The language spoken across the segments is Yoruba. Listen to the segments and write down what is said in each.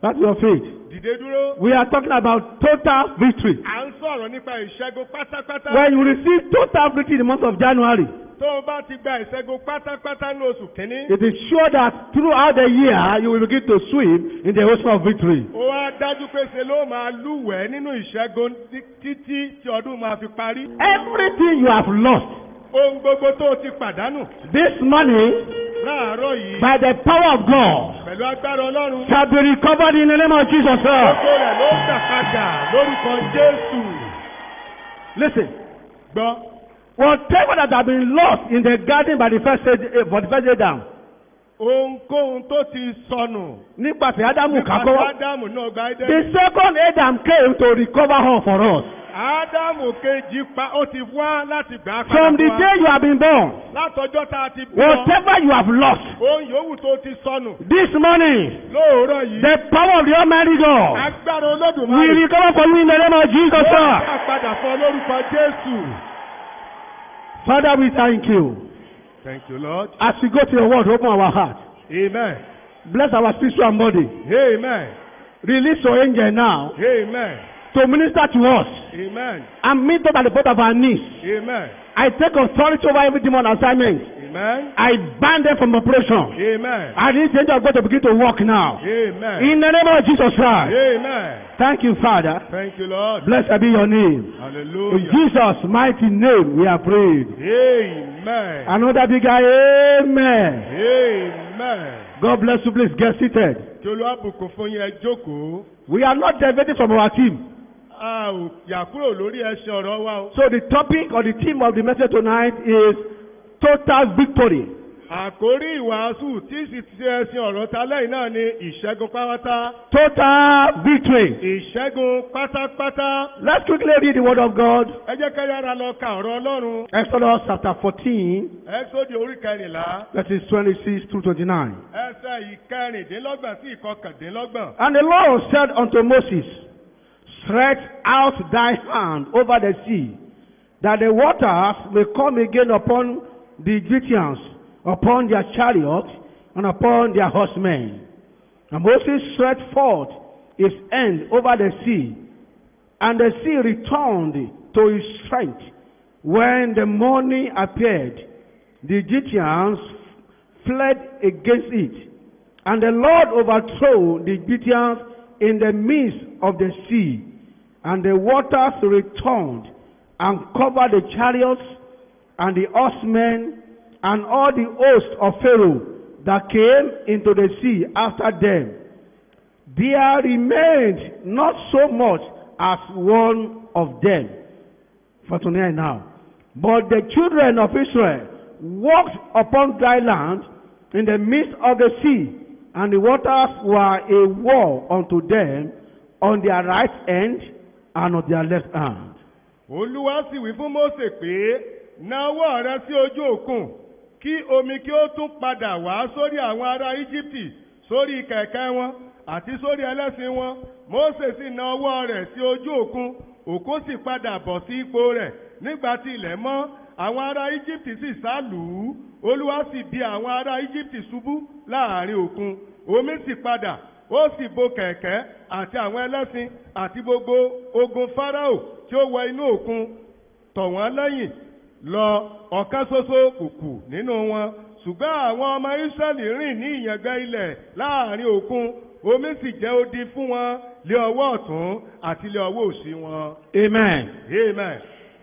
That's your faith. Dìde dúró. We are talking about total victory. À ń sọ̀rọ̀ nípa ìṣẹ́gun pátápátá. When you receive total victory in the month of January, Tó o bá ti gba ìṣẹ́gun pátápátá ní oṣù kìíní. it is sure that throughout the year you will begin to swim in the ocean of victory. Ó wá dájú pé ṣe ló máa lúwẹ̀ẹ́ nínú ìṣẹ́gun títí tí ọdún máa fi parí. Everything you have lost Ohun gbogbo tó o ti pàdánù this morning láàárọ̀ yìí by the power of God pẹ̀lú agbára Ọlọ́run. shall be recovered in the name of Jesus. Gbogbo rẹ̀ ló gbà padà lórúkọ Jésù. Listen, Gbọ́. whatever that have been lost in the garden by the first Adam, Ohunkóhun tó ti sọnù. nípasẹ̀ Ádámù Nípa kákọ́wọ́, Ádámù náà gba the Édẹ́nì. second Adam came to recover all for us. Ádámù kejì ó ti wá láti gbà á padà From the fún wa. day you have been born, Látọjọ́ tá a ti bí ọ. whatever you have lost Ohun yòówù tó ti sọnù. this morning, Lóòrọ̀ yìí. the power of the Almighty God Agbára will Olódùmarè. recover for you in the name of Jesus. Ó Sir. gbà padà fún ọ lórúkọ Jésù. Father, we thank you. Thank you, Lord. As we go to your word, open our heart. Amen. Bless our spiritual and body. Amen. Release your angel now Amen. to minister to us Amen. and meet us at the foot of our knees. Amen. I take authority over every demon assignment. Amen. I ban them from operation. Amen. I need the angel of God to begin to work now. Amen. In the name of Jesus Christ. Amen. Thank you, Father. Thank you, Lord. Blessed be your name. In Hallelujah. Jesus' mighty name we are prayed. Amen. Another bigger amen. Amen. God bless you. Please get seated. Kí Olúwa bùkún fún yín, ẹ jókòó. We are not deviating from our team. A ò yà kúrò lórí ẹṣin ọ̀rọ̀ wa o. So the topic or the theme of the message tonight is total victory. Àkórí ìwàásù tí sì ti ẹṣin ọ̀rọ̀ ta lẹ́yìn náà ni ìṣẹ́gun pátápátá. Total victory. Ìṣẹ́gun pátápátá. Let's quickly read the word of God. Ẹ jẹ́ ká yára lọ ka ọ̀rọ̀ Ọlọ́run. Exodus chapter 14, Ẹ́sọ́dì orí kẹrìnlá. verses 26 through 29. Ẹsẹ̀ ìkẹrìndínlọ́gbọ̀n sí ìkọkàndínlọ́gbọ̀n. And the Lord said unto Moses, stretch out thy hand over the sea, that the waters may come again upon the Egyptians, upon their chariots, and upon their horsemen. And Moses stretched forth his hand over the sea, and the sea returned to its strength. When the morning appeared, the Egyptians fled against it, and the Lord overthrew the Egyptians in the midst of the sea, and the waters returned and covered the chariots and the horsemen and all the host of Pharaoh that came into the sea after them. There remained not so much as one of them. For tonight now. But the children of Israel walked upon dry land in the midst of the sea, and the waters were a wall unto them on their right hand and on their left hand. Olúwa sì wí fún Mósè pé, na ọwọ́ rẹ sí ojú òkun, kí omi kí ó tún padà wá sórí àwọn ará Íjíbítì, sórí kẹ̀kẹ́ wọn, àti sórí ẹlẹ́ṣin wọn. Mósè sì na ọwọ́ rẹ̀ sí ojú òkun, òkun sì padà bọ̀ sí ipò rẹ̀. Nígbà tí ilẹ̀ mọ́, àwọn ará Íjíbítì sì sá lù ú. Olúwa sì bi àwọn ará Íjíbítì ṣubú láàrin òkun. Omi sì padà, ó sì bo kẹ̀kẹ́ àti àwọn ẹlẹ́ṣin àti gbogbo ogun Fáráò tí ó wọ inú òkun tọ̀ wọ́n lẹ́yìn lọ. Ọ̀kan ṣoṣo kò kù nínú wọn. Ṣùgbọ́n àwọn ọmọ Ísírẹ́lì rìn ní ìyàngbẹ́ ilẹ̀ láàrin òkun. Omi sì jẹ́ odi fún wọn lé ọwọ́ ọ̀tún àti lé ọwọ́ òsì wọn. Amen. Amen.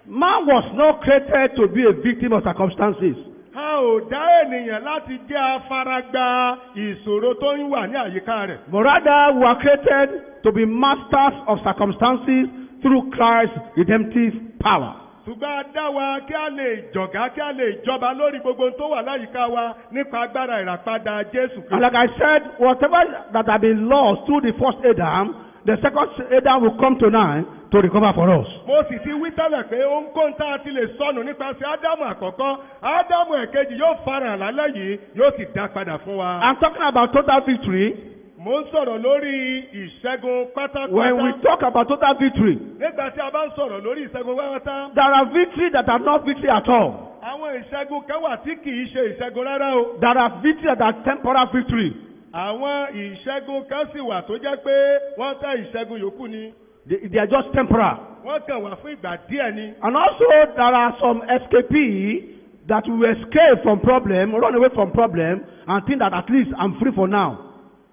Man was not created to be a victim of circumstances. A ò dá ènìyàn láti jẹ́ afáragba ìṣòro tó ń wà ní àyíká rẹ̀. But rather, we are created to be masters of circumstances through Christ's redemptive power. Ṣùgbọ́n a dá wa kí a lè jọ̀gá kí a lè jọba lórí gbogbo tó wà láyìíká wa nípa agbára ìràpadà Jésù Kristi. And like I said, whatever that have been lost through the first Adam, the second Adam will come tonight to recover for us. Mo sì ti wí tẹ́lẹ̀ pé ohunkóhun tá a ti lè sọnù nípasẹ̀ Ádámù àkọ́kọ́, Ádámù ẹ̀kejì yóò farahàn lálẹ́ yìí, yóò sì dá padà fún wa. I'm talking about total victory. Mo ń sọ̀rọ̀ lórí ìṣẹ́gun pátápátá. When we talk about total victory, Nígbà tí a bá ń sọ̀rọ̀ lórí ìṣẹ́gun pátápátá. there are victories that are not victory at all. Àwọn ìṣẹ́gun kan wà tí kì í ṣe ìṣẹ́gun rárá o. There are victories that are temporal victory. àwọn ìṣẹ́gun kan sì wà tó jẹ́ pé wọ́n tẹ́ ìṣẹ́gun yòókù ni. They are just temporal. Wọ́n kàn wá fún ìgbà díẹ̀ ni. And also there are some escapees that will escape from problem, run away from problem, and think that at least I'm free for now.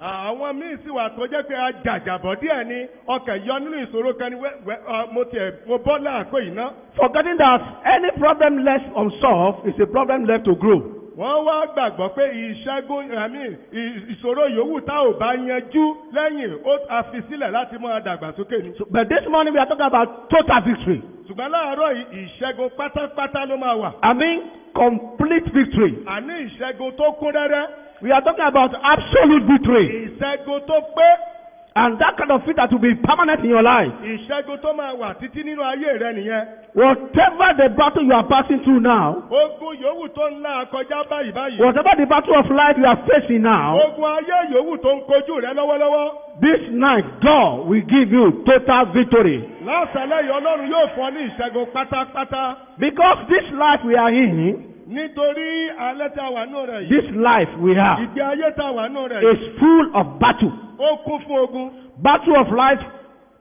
Àwọn míì sì wà tó jẹ́ pé ajàjàbọ̀ díẹ̀ ni ọkàn yọ nínú ìṣòro kan ni mo bọ́ láàkó yìí ná. Forgetting that any problem left unsolved is a problem left to grow. Wọ́n wá gbàgbọ́ pé ìṣòro yòówù tá ò bá yanjú lẹ́yìn a fi sílẹ̀ láti máa dàgbàsókè ni. But this morning we are talking about total victory. Ṣùgbọ́n láàárọ̀ yìí ìṣẹ́gun pátápátá ló máa wà. I mean complete victory. Àní ìṣẹ́gun tó kún rẹ́rẹ́. We are talking about absolute victory. Ìṣẹ́gun tó pé. And that kind of victory that will be permanent in your life. Ìṣẹ́gun tó máa wà títí nínú ayé rẹ nìyẹn. Whatever the battle you are passing through now. Ogun yòówù tó ń là kọjá báyìí. Whatever the battle of life you are facing now. Ogun ayé yòówù tó ń kojú rẹ lọ́wọ́lọ́wọ́. This night God will give you total victory. Lásàlẹ̀ yìí Ọlọ́run yóò fún ọ ní ìṣẹ́gun pátápátá. Because this life we are in. Nítorí alẹ́ tá a wà nù rẹ̀ yìí. This life we have. Ìgbé ayé tá a wà nù rẹ̀ yìí. Is full of battle. Ó kún fún ogun. Battle of life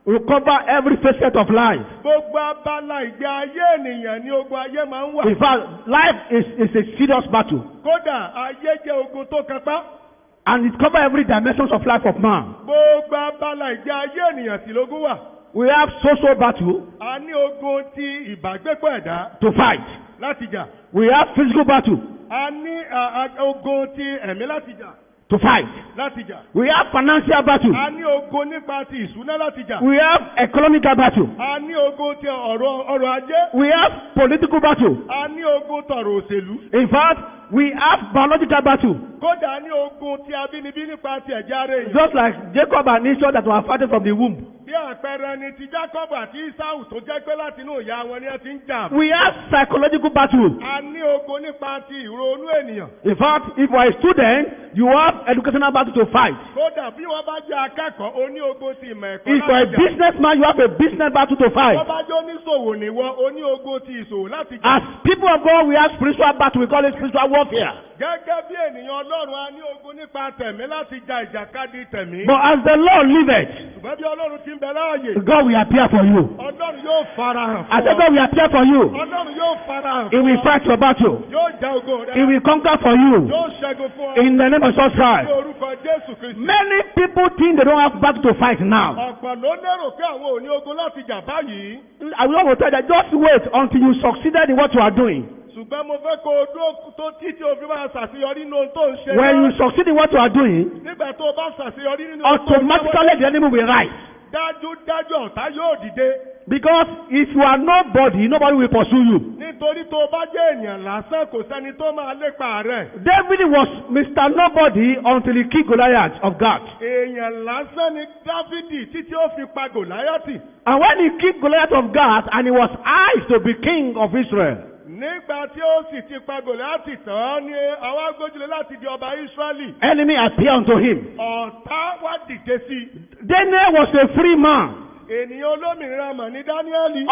will cover every facet of life. Gbogbo abala ìgbé ayé ènìyàn ni ogun ayé máa ń wà. In fact, life is a serious battle. Kódà ayé jẹ́ ogun tó kápá. And it covers every dimension of life of man. Gbogbo abala ìgbé ayé ènìyàn sì lógún wà. We have social battle. A ní ogun ti ìbágbépọ̀ ẹ̀dá. To fight. Láti jà. We have physical battle. A ní ogun ti ẹ̀mí láti jà. To fight. Láti jà. We have financial battle. A ní ogun nípa ti ìṣúná láti jà. We have economical battle. A ní ogun ti ọrọ̀ ajé. We have political battle. A ní ogun tọrọ òṣèlú. In fact, we have biological battle. Kódà ní ogun ti abínibí nípa ti ẹ̀jẹ̀ ara èèyàn. Just like Jacob and Esau that were fighting from the womb. Bí àpẹẹrẹ ni ti Jacob àti Esau tó jẹ́ pé láti inú ìyá wọn ni ẹ ti ń jà. We have psychological battle. A ní ogun nípa ti ìrònú ènìyàn. In fact, if you are a student, you have educational battle to fight. Kódà bí wọ́n bá jẹ́ akẹ́kọ̀ọ́, o ní ogun ti ìmọ̀ ẹ̀kọ́ láti jà. If you are a businessman, you have a business battle to fight. Wọ́n bá jẹ́ oníṣòwò níwọ, o ní ogun ti ìṣòwò láti jà. As people of God, we have spiritual battle. We call it spiritual warfare. Gẹ́gẹ́ bí ènìyàn Ọlọ́run, a ní ogun nípa tẹ̀mí láti ja ìjàkadì tẹ̀mí. But as the Lord liveth, ṣùgbọ́n bí Ọlọ́run ti ń bẹ láàyè. God will appear for you. Ọlọ́run yóò farahàn fún ọ. I said God will appear for you. Ọlọ́run yóò farahàn fún ọ. He will fight your battle. Yóò ja ogun rẹ. He will conquer for you. Yóò ṣẹ́gun fún ọ. In the name of Jesus Christ. Ní orúkọ Jésù Kristi. Many people think they don't have battle to fight now. Ọ̀pọ̀ ló lérò pé àwọn ò ní ogun láti jà báyìí. I will not tell you, just wait until you succeeded in what you are doing. Ṣùgbọ́n mo fẹ́ kó o dúró tó títí o fi máa ṣàṣeyọrí nínú ohun tó ń ṣe. When you succeed in what you are doing, nígbà tó o bá ṣàṣeyọrí nínú ohun tó ń ṣe. automatically the enemy will rise. Dájúdájú ọ̀tá yóò dìde. Because if you are nobody, nobody will pursue you. Nítorí tó o bá jẹ́ ènìyàn lásán, kò sẹ́ni tó máa lépa rẹ̀. David was Mr. Nobody until he killed Goliath of Gath. Èèyàn lásán ni Dáfídì títí ó fi pa Gòláyátì. And when he killed Goliath of Gath and he was asked to be king of Israel, nígbà tí ó sì ti pa Gòláyátì tán ni àwọn agbójúlé láti di ọba Ísírẹ́lì. enemy appeared unto him. Ọ̀tá wá dìde sí i. Daniel was a free man. Ènìyàn olómìnira mọ̀ ní Dáníẹ́lì.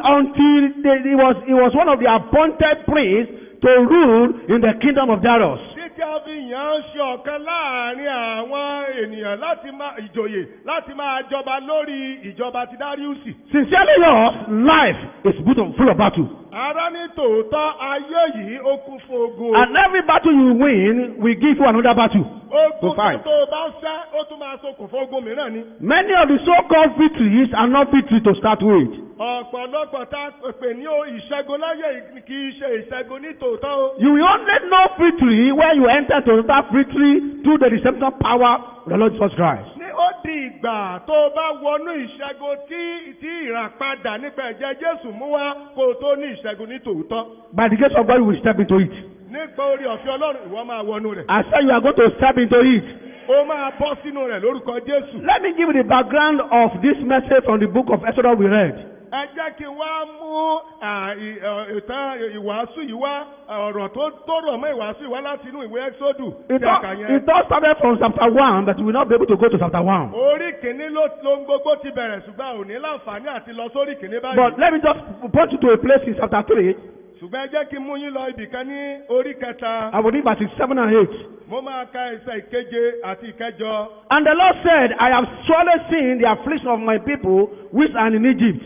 Until he was one of the appointed priests to rule in the kingdom of Darius. Títí a fi yàn án ṣe ọ̀kan láàrin àwọn ènìyàn láti máa ìjòyè láti máa jọba lórí ìjọba ti Dáríùsì. Sincerely yours, life is full of battle. Ará ní tòótọ́ ayé yìí ó kún fún ogun. And every battle you win will give you another battle. Ogun fight. tó o bá ṣẹ́, ó tún máa ṣokùnfà ogun mìíràn ni. Many of the so-called victories are not victories to start with. Ọ̀pọ̀lọpọ̀ tá a pè ní ìṣẹ́gun láyé kì í ṣe ìṣẹ́gun ní tòótọ́ o. You will only know victory when you enter to that victory through the redemption power of the Lord Jesus Christ. Ní ó di ìgbà tó o bá wọnú ìṣẹ́gun tí ìràpadà nípa ẹ̀jẹ̀ Jésù mú wá kó o tó ní ìṣẹ́gun ní tòótọ́. By the grace of God, you will step into it. Nípa orí ọ̀fẹ́ Ọlọ́run ìwọ máa wọnú rẹ̀. I said you are going to step into it. Ó máa bọ́ sínú rẹ̀ lórúkọ Jésù. Let me give you the background of this message from the book of Exodus we read. Ẹ jẹ́ kí n wá mú ìtàn ìwàásù yìí wá ọ̀rọ̀ tó rọ̀ mọ́ ìwàásù yìí wá láti inú ìwé Ẹ́xódù. It all started from chapter 1, but we will not be able to go to chapter 1. Orí kìíní ló ń gbogbo ti bẹ̀rẹ̀ ṣùgbọ́n ò ní láǹfààní àti lọ sórí kìíní báyìí. But let me just point you to a place in chapter 3. ṣùgbọ́n ẹ jẹ́ kí n mú yín lọ ibìkan ní orí kẹta. I will read verses 7 and 8. Mo máa ka ẹsẹ̀ ìkeje àti ìkẹjọ. And the Lord said, I have surely seen the affliction of my people which are in Egypt,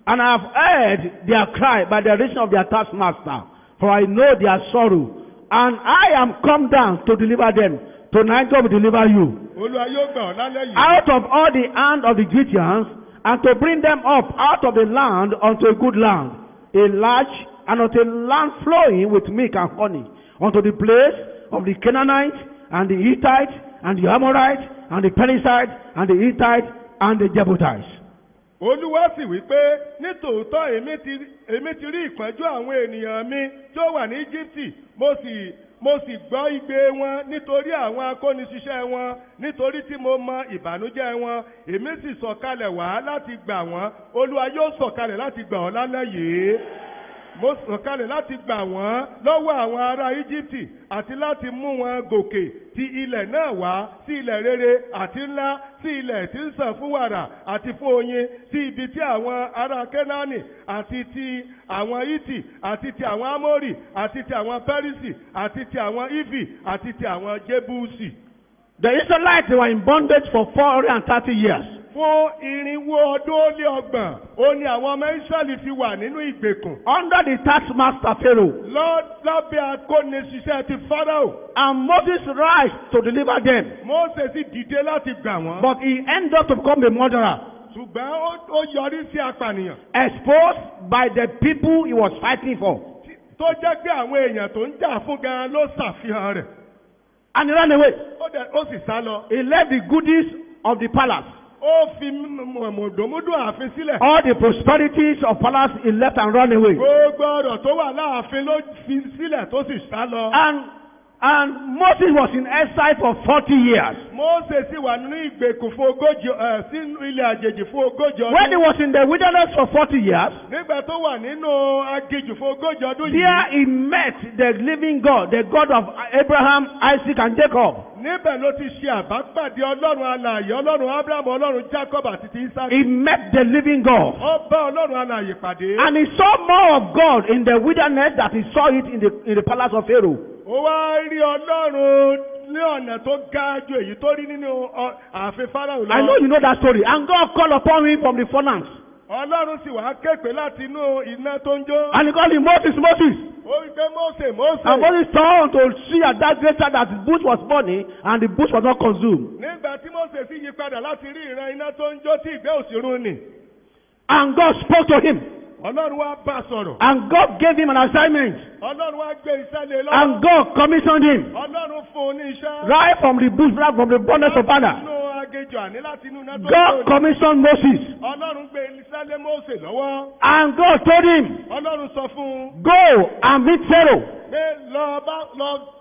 and I have heard their cry by the reason of their taskmaster, for I know their sorrow, and I am come down to deliver them. Tonight God will deliver you Olúwa yóò gbà ọ́ lálẹ́ yìí. out of all the hand of the Egyptians, and to bring them up out of the land unto a good land, a large and unto a land flowing with milk and honey, unto the place of the Canaanites and the Hittites and the Amorites and the Perizzites and the Hittites and the Jebusites. Olúwa sì wí pé nítòótọ́ èmi ti rí ìpọ́njú àwọn ènìyàn mi tí ó wà ní Íjíbítì, mo sì gbọ́ igbe wọn nítorí àwọn akóniṣiṣẹ́ wọn, nítorí tí mo mọ ìbànújẹ́ wọn, èmi sì sọ̀kalẹ̀ wá láti gbà wọ́n. Olúwa yóò sọ̀kalẹ̀ láti gbà ọ́ lálẹ́ yìí. Mo sọ̀kalẹ̀ láti gbà wọ́n lọ́wọ́ àwọn ará Íjíbítì àti láti mú wọn gòkè ti ilẹ̀ náà wá sí ilẹ̀ rere àti ńlá, sí ilẹ̀ tí ń sàn fún wàrà àti fún oyin, sí ibi tí àwọn ará Kénáánì àti ti àwọn Hítì àti ti àwọn Ámórì àti ti àwọn Pẹ́rísì àti ti àwọn Ífì àti ti àwọn Jébúsì. The Israelites were in bondage for 430 years. Fún 430 ó ní àwọn ọmọ Ísírẹ́lì fi wà nínú ìgbèkùn. Under the taskmaster Pharaoh. Lábẹ́ akóniṣiṣẹ́ ti Pharaoh. And Moses rise to deliver them. Mósè sì dìde láti gbà wọ́n. But he ended up to become a murderer. Ṣùgbọ́n ó yọrí sí apànìyàn. Exposed by the people he was fighting for. Tó jẹ́ pé àwọn èèyàn tó ń jà fún gan ló ṣàfihàn rẹ̀. And he ran away. Ó sì sá lọ. He left the goodies of the palace. Ó fi mọ̀dòmúdò ààfin sílẹ̀. All the prosperities of palace he left and ran away. Gbogbo ọ̀rọ̀ tó wà láàfin ló fi sílẹ̀ tó sì sá lọ. And Moses was in exile for 40 years. Mósè sì wà nínú ìgbèkùn fún sínú ilẹ̀ àjèjì fún 40 ọdún. When he was in the wilderness for 40 years, nígbà tó wà nínú aginjù fún 40 ọdún yìí. there he met the living God, the God of Abraham, Isaac and Jacob. Níbẹ̀ ló ti ṣe àbápàdé Ọlọ́run alààyè, Ọlọ́run Ábúráhámù, Ọlọ́run Jacob àti ti Isaac. He met the living God. Ó bá Ọlọ́run alààyè pàdé. And he saw more of God in the wilderness than he saw it in the palace of Pharaoh. Ó wá rí Ọlọ́run ní ọ̀nà tó ga ju èyí tó rí nínú ààfin Fáráò lọ. I know you know that story. And God called upon him from the furnace. Ọlọ́run sì wá képe láti inú iná tó ń jó. And he called him Moses, Moses. Ó wí pé Mósè, Mósè. And Moses turned to see at that great time that the bush was burning and the bush was not consumed. Nígbà tí Mósè sì yí padà láti rí ìran iná tó ń jó tí ìgbẹ́ òsì run nì. And God spoke to him. Ọlọ́run wá bá sọ̀rọ̀. And God gave him an assignment. Ọlọ́run wá gbé iṣẹ́ lé lọ́wọ́. And God commissioned him. Ọlọ́run fún un ní iṣẹ́. Right from the bush, right from the bondage of Father. Láti inú agéjọ àní láti inú iná tó ń jó. God commissioned Moses. Ọlọ́run gbé iṣẹ́ lé Mósè lọ́wọ́. And God told him, Ọlọ́run sọ fún un. go and meet Pharaoh. Pé lọ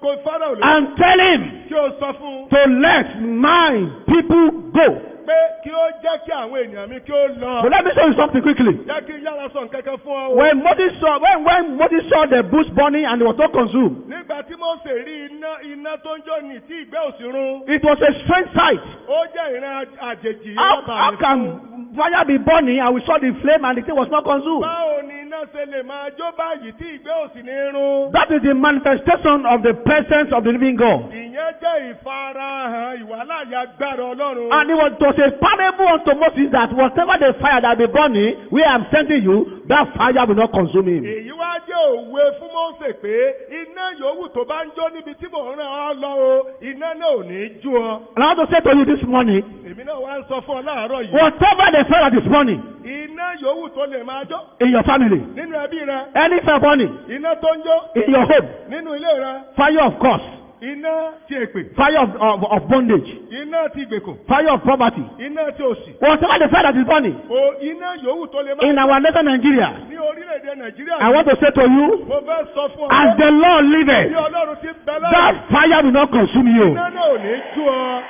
kó Fáráò lọ. And tell him Kí o sọ fún un. to let my people go. Pé kí ó jẹ́ kí àwọn ènìyàn mi kí ó lọ. But let me show you something quickly. Jẹ́ kí yára sọ nǹkan kan fún ọ. When Moses saw the bush burning and it was not consumed, Nígbà tí Mósè rí iná tó ń jó ní tí ìgbẹ́ òsì run. it was a strange sight. Ó jẹ́ ìran àjèjì. How can fire be burning and we saw the flame and the thing was not consumed? Báwo ni iná ṣe lè máa jó báyìí tí ìgbẹ́ òsì ní run? That is the manifestation of the presence of the living God. Ìyẹn jẹ́ ìfarahàn ìwàláyé agbára Ọlọ́run. And it was a parable unto Moses that whatever the fire that be burning, where I am sending you, that fire will not consume him. Èyí wá jẹ́ òwe fún Mósè pé iná yòówù tó bá ń jó níbi tí mò ń rán ọ lọ o, iná náà ò ní jó ọ. And I want to say to you this morning, Èmi náà wá ń sọ fún ọ láàárọ̀ yìí. whatever the fire this morning Iná yòówù tó lè máa jó in your family, nínú ẹbí rẹ. any fire burning Iná tó ń jó in your home, nínú ilé rẹ. fire of curse, Iná ti èpè. fire of bondage, Iná ti ìgbèkùn. fire of poverty, Iná ti òṣì. whatever the fire that is burning Iná yòówù tó lè máa in our nation Nigeria, ní orílẹ̀-èdè Nàìjíríà. I want to say to you, Mo fẹ́ sọ fún ọ. as the Lord Bí liveth, Ọlọ́run ti bẹ lọ́rùn. that fire will not consume you. Iná náà ò ní jó ọ.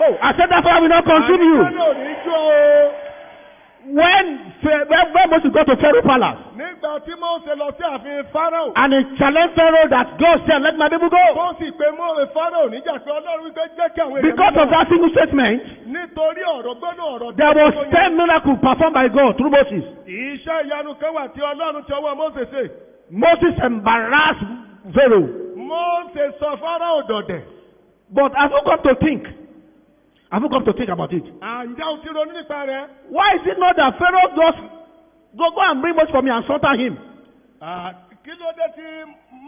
Oh, I said that fire will not consume you. Iná náà ò ní jó ọ. When Moses got to Pharaoh palace Nígbà tí Mósè lọ sí ààfin Fáráò. and he challenged Pharaoh that God said, let my people go. Ó sì pé Fáráò níjà pé Ọlọ́run wípé jẹ́ kí àwọn ènìyàn Because of that single statement, nítorí ọ̀rọ̀ gbọ́dọ̀ ọ̀rọ̀ there was 10 miracles performed by God through Moses. Iṣẹ́ ìyanu kan wà tí Ọlọ́run ti ọwọ́ Mósè ṣe. Moses embarrassed Pharaoh. Mósè sọ Fáráò dọ̀dẹ̀. But have you come to think? Have you come to think about it? Àǹjẹ́ o ti ronú nípa rẹ̀? Why is it not that Pharaoh just go and bring Moses for me and slaughter him? Kí ló dé tí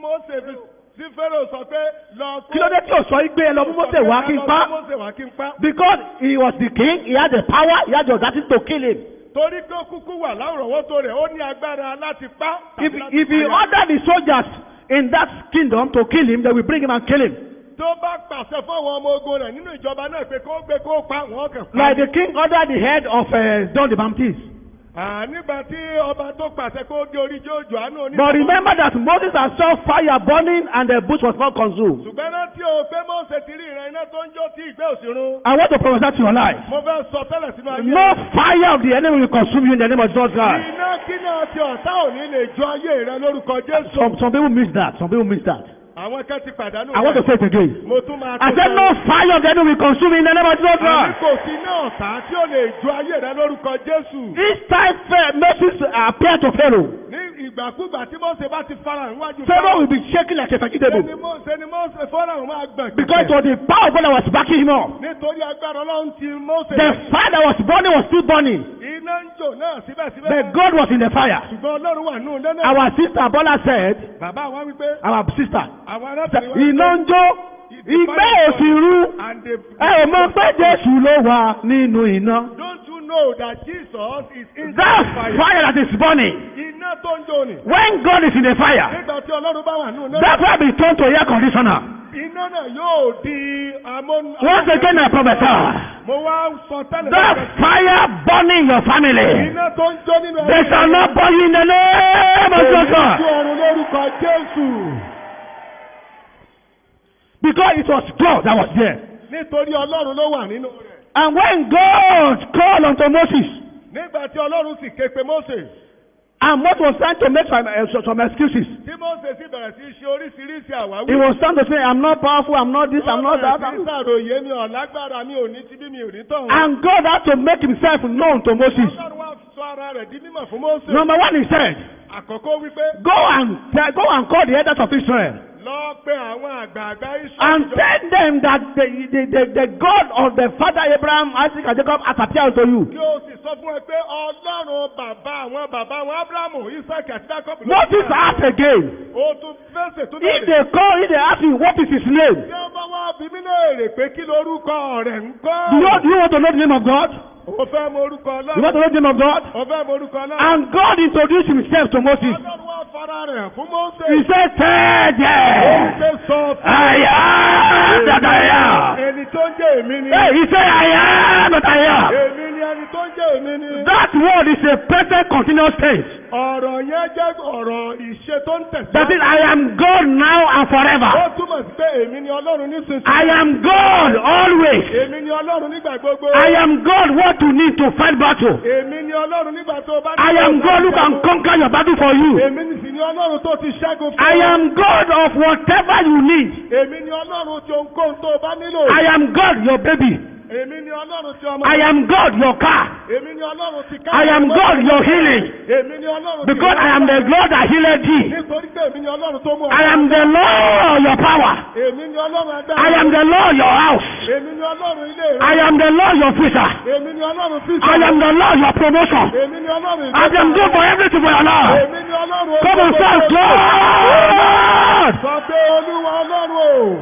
Mósè fi tí Fáráò sọ pé lọ kó. Kí ló dé tí o sọ igbe ẹ lọ mú Mose wá kí n pa? Mósè wá kí n pa. Because he was the king, he had the power, he had the audacity to kill him. Torí pé kúkú wà láwùrọ̀wọ́tò rẹ̀, ó ní agbára láti pa. If he ordered the soldiers in that kingdom to kill him, they will bring him and kill him. Tó bá pàṣẹ fún àwọn ọmọ ogun rẹ̀ nínú ìjọba náà pé kó gbé kó pa wọ́n kàn. Like the king ordered the head of John the Baptist. Nígbà tí ọba tó pàṣẹ kó gé orí Jòhánù oníbàbá. But remember that Moses had saw fire burning and the bush was not consumed. Ṣùgbọ́n náà tí o pé Mósè ti rí ìran iná tó ń jó tí ìgbẹ́ òsì. I want to prophesy to your life. Mo fẹ́ sọ tẹ́lẹ̀ sínú ayé. No fire of the enemy will consume you in the name of Jesus Christ. Iná kíná ti ọ̀tá ò ní lè jó ayé rẹ lórúkọ Jésù. Some people miss that. Some people miss that. Àwọn kan ti pàdánù. I want to say it again. Mo tún máa I said no fire of the enemy will consume you in the name of Jesus Àní Christ. kò sí iná ọ̀tá tí ó lè jó ayé rẹ lórúkọ Jésù. Each time Moses appeared to Pharaoh, Ní ìgbàkúgbà tí Mósè bá ti fara níwájú. Pharaoh will be shaking like a vegetable. Ṣé ni Mósè Fáráò máa gbọ̀n. Because it was the power of God that was backing him up. Nítorí agbára Ọlọ́run ti Mósè. The fire that was burning was still burning. Iná ń jò náà síbẹ̀síbẹ̀. But God was in the fire. Ṣùgbọ́n Ọlọ́run wà nínú iná náà. Our sister Bola said, Bàbá wa wípé. our sister, Àwọn arábìnrin wa. iná ń jó, ìgbẹ́ òsì rú, ẹ ò mọ̀ pé Jésù ló wà nínú iná. Don't you know that Jesus is in That the fire? fire that is burning, Iná tó ń jó ni. when God is in the fire, Nígbà tí Ọlọ́run bá wà nínú iná. that fire be turned to air conditioner. Iná náà yóò di amóhùn. Once again I prophesy, Mo wá sọ tẹ́lẹ̀. that fire burning your family, Iná tó ń jó nínú they shall not burn you in the name of Jesus. Ojú ọ̀run lórúkọ Jésù. Because it was God that was there. Nítorí Ọlọ́run ló wà nínú rẹ̀. And when God called unto Moses, Nígbà tí Ọlọ́run sì ké pe Mósè. and Moses was trying to make some excuses. Tí Mósè sì bẹ̀rẹ̀ sí ṣe oríṣiríṣi àwáwí. He was trying to say, I'm not powerful, I'm not this, I'm not that. Wọ́n bẹ̀rẹ̀ sí ṣàròyé mi ọ̀lágbára mi ò ní ti bí mi ò ní tọ̀hún. And God had to make himself known to Moses. Ọlọ́run wá sọ ara rẹ̀ di mímọ̀ fún Mósè. Number one, he said, Àkọ́kọ́ wípé. go and call the elders of Israel Lọ pe àwọn àgbààgbà and Ísírẹ́lì. tell them that the God of the father Abraham, Isaac, and Jacob has appeared to you. Kí o sì sọ fún ẹ pé Ọlọ́run bàbá àwọn Ábúráhámù, Ísákì àti Jákọ́bù. Moses asked again, O tún fẹsẹ̀ tó if they ask you, what is his name? Ṣé ọba wa bí mí léèrè pé kí lorúkọ rẹ̀ ń kọ́? Do you want to know the name of God? O fẹ́ mọ orúkọ You want Ọlọ́run. to know the name of God? O fẹ́ mọ orúkọ Ọlọ́run. And God introduced himself to Moses. Ọlọ́run wá fara rẹ̀ fún Mósè. He said, tell Ó them, ṣe sọ fún I am that I am. ẹni tó ń jẹ́ èmi ni. Hey, he said, I am that I am. Èmi ni ẹni tó ń jẹ́ èmi ni. That word is a present continuous tense. Ọ̀rọ̀ yẹn jẹ́ ọ̀rọ̀ ìṣe tó ń That is, tẹ̀síwájú. I am God now and Ó forever. túmọ̀ sí pé èmi ni Ọlọ́run nísinsìnyí. I am God always. Èmi ni Ọlọ́run nígbà gbogbo. I am God what you need to fight battle. Èmi ni Ọlọ́run nígbà tó bá ní. I am God who can conquer your battle for you. Èmi ni sì ni Ọlọ́run tó ti ṣẹ́gun fún I am God of whatever you need. Èmi ni Ọlọ́run tí ohunkóhun tó bá nílò. I am God your baby. Èmi ni Ọlọ́run tí ọmọ. I am God your car. Èmi ni Ọlọ́run tí ká. I am God your healing. Èmi ni Ọlọ́run tí. Because I am the Lord that healed thee. Nítorí pé èmi ni Ọlọ́run tó mú ọ. I am the Lord your power. Èmi ni Ọlọ́run agbára. I am the Lord your house. Èmi ni Ọlọ́run ilé rẹ. I am the Lord your visa. Èmi ni Ọlọ́run fífẹ́. I am the Lord your promotion. Èmi ni Ọlọ́run I am good for everything for your life. Èmi ni Ọlọ́run. Come on, shout God! Sọ pé Olúwa Ọlọ́run o.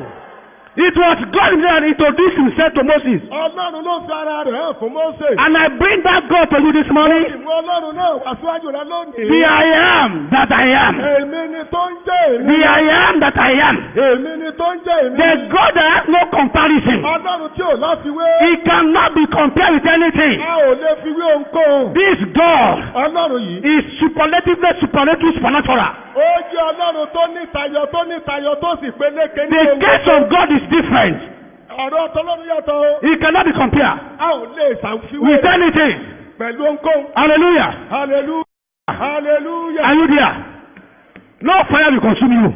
It was God that introduced himself to Moses. Ọlọ́run ló fi ara rẹ̀ hàn fún Mósè. And I bring that God to you this morning. Ìmú Ọlọ́run náà wá síwájú rẹ lónìí. The I am that I am. Èmi ni tó ń jẹ́ èmi. The I am that I am. Èmi ni tó ń jẹ́ èmi. The God that has no comparison. Ọlọ́run tí ò láfiwé. He cannot be compared with anything. A ò lè fi wé ohunkóhun. This God Ọlọ́run yìí. is superlatively supernatural. Ó jẹ́ Ọlọ́run tó ní ìtayọ tó sì peléke ní The case of God is different. Ọ̀rọ̀ tọ́lọ́run yàtọ̀ o. He cannot be compared A ò lè ṣàfiwé with rẹ̀ anything. pẹ̀lú ohunkóhun. Hallelujah. Hallelujah. Hallelujah. Are you there? No fire will consume you.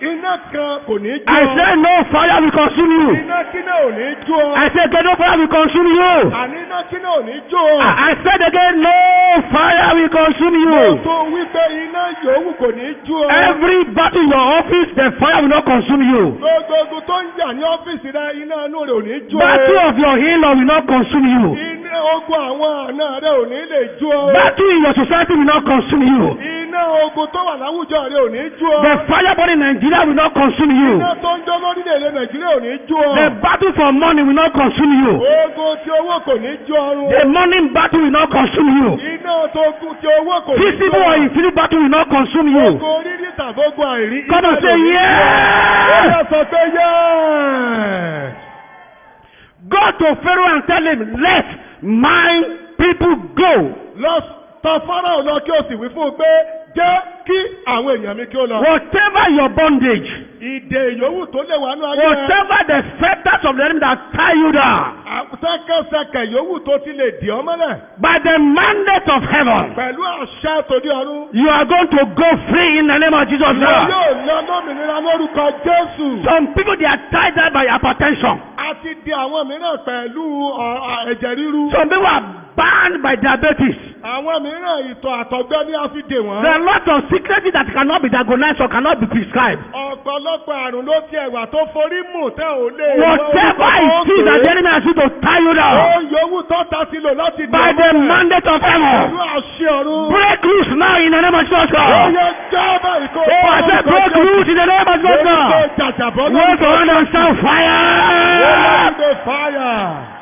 Iná kan kò ní jó I ọ. say no fire will consume you. Iná kíná ò ní jó ọ. I say again, no fire will consume you. Àní iná kíná ò ní jó ọ. I said again, no fire will consume Mo you. tó wípé iná yòówù kò ní jó ọ. Every battle in your office, the fire will not consume you. Gbogbo ogun tó ń jà ní ọ́fíìsì rẹ, iná inú rẹ̀ ò ní jó ọ. Battle of your in-law will not consume you. Iná ogun àwọn àna rẹ̀ ò ní lè jó ọ. Battle in your society will not consume you. Iná ogun tó wà láwùjọ rẹ̀ ò ní jó ọ. The fire burning in Nigeria will not consume you. Iná tó ń jó lórílẹ̀-èdè Nàìjíríà ò ní jó ọ. The battle for money will not consume you. Ogun tí owó kò ní jó ọrùn. The money battle will not consume you. Iná tó kú tí owó kò ní jó Physical or infinite battle will not consume you. Ogun rírí tàbí ogun àìrí. Come on, say Ó yes. yẹ sọ pé yes. Go to Pharaoh and tell him, let my people go. Lọ tọ̀ Fáráò lọ kí o sì wí fún un pé jẹ́ kí àwọn èèyàn mi kí ó lọ. Whatever your bondage, Ìdè yòówù tó lè wà ní ayé rẹ. whatever the fetters of the enemy that tie you down, Sẹ́kẹ̀sẹkẹ̀ yòówù tó ti lè dì ọ́ mọ́lẹ̀. by the mandate of heaven, Pẹ̀lú àṣẹ tòdí ọ̀run. you are going to go free in the name of Jesus Wọ́n Christ. yóò lọ lómìnira lórúkọ Jésù. Some people, they are tied down by hypertension. A ti di àwọn mìíràn pẹ̀lú ẹ̀jẹ̀ ríru. Some people are bound by diabetes. Àwọn mìíràn ìtọ̀ àtọ̀gbẹ́ ní a fi dè wọ́n. There are a lot of sicknesses that cannot be diagnosed or cannot be prescribed. Ọ̀pọ̀lọpọ̀ àrùn ló ti ẹ̀wà tó forí mù tẹ́ ò lè. Whatever it is that the enemy has used to tie you Ó down, yòówù tó ta sí lò láti dè by the mandate of Pẹ̀lú heaven, àṣẹ ọ̀run. break loose now in the name of Jesus Ó Christ. yẹ jábọ̀ ìkó. Oh, I said break loose in the name of Jesus Orúkọ Christ. jàjàbọ́ Wave your hand and shout fire. fire.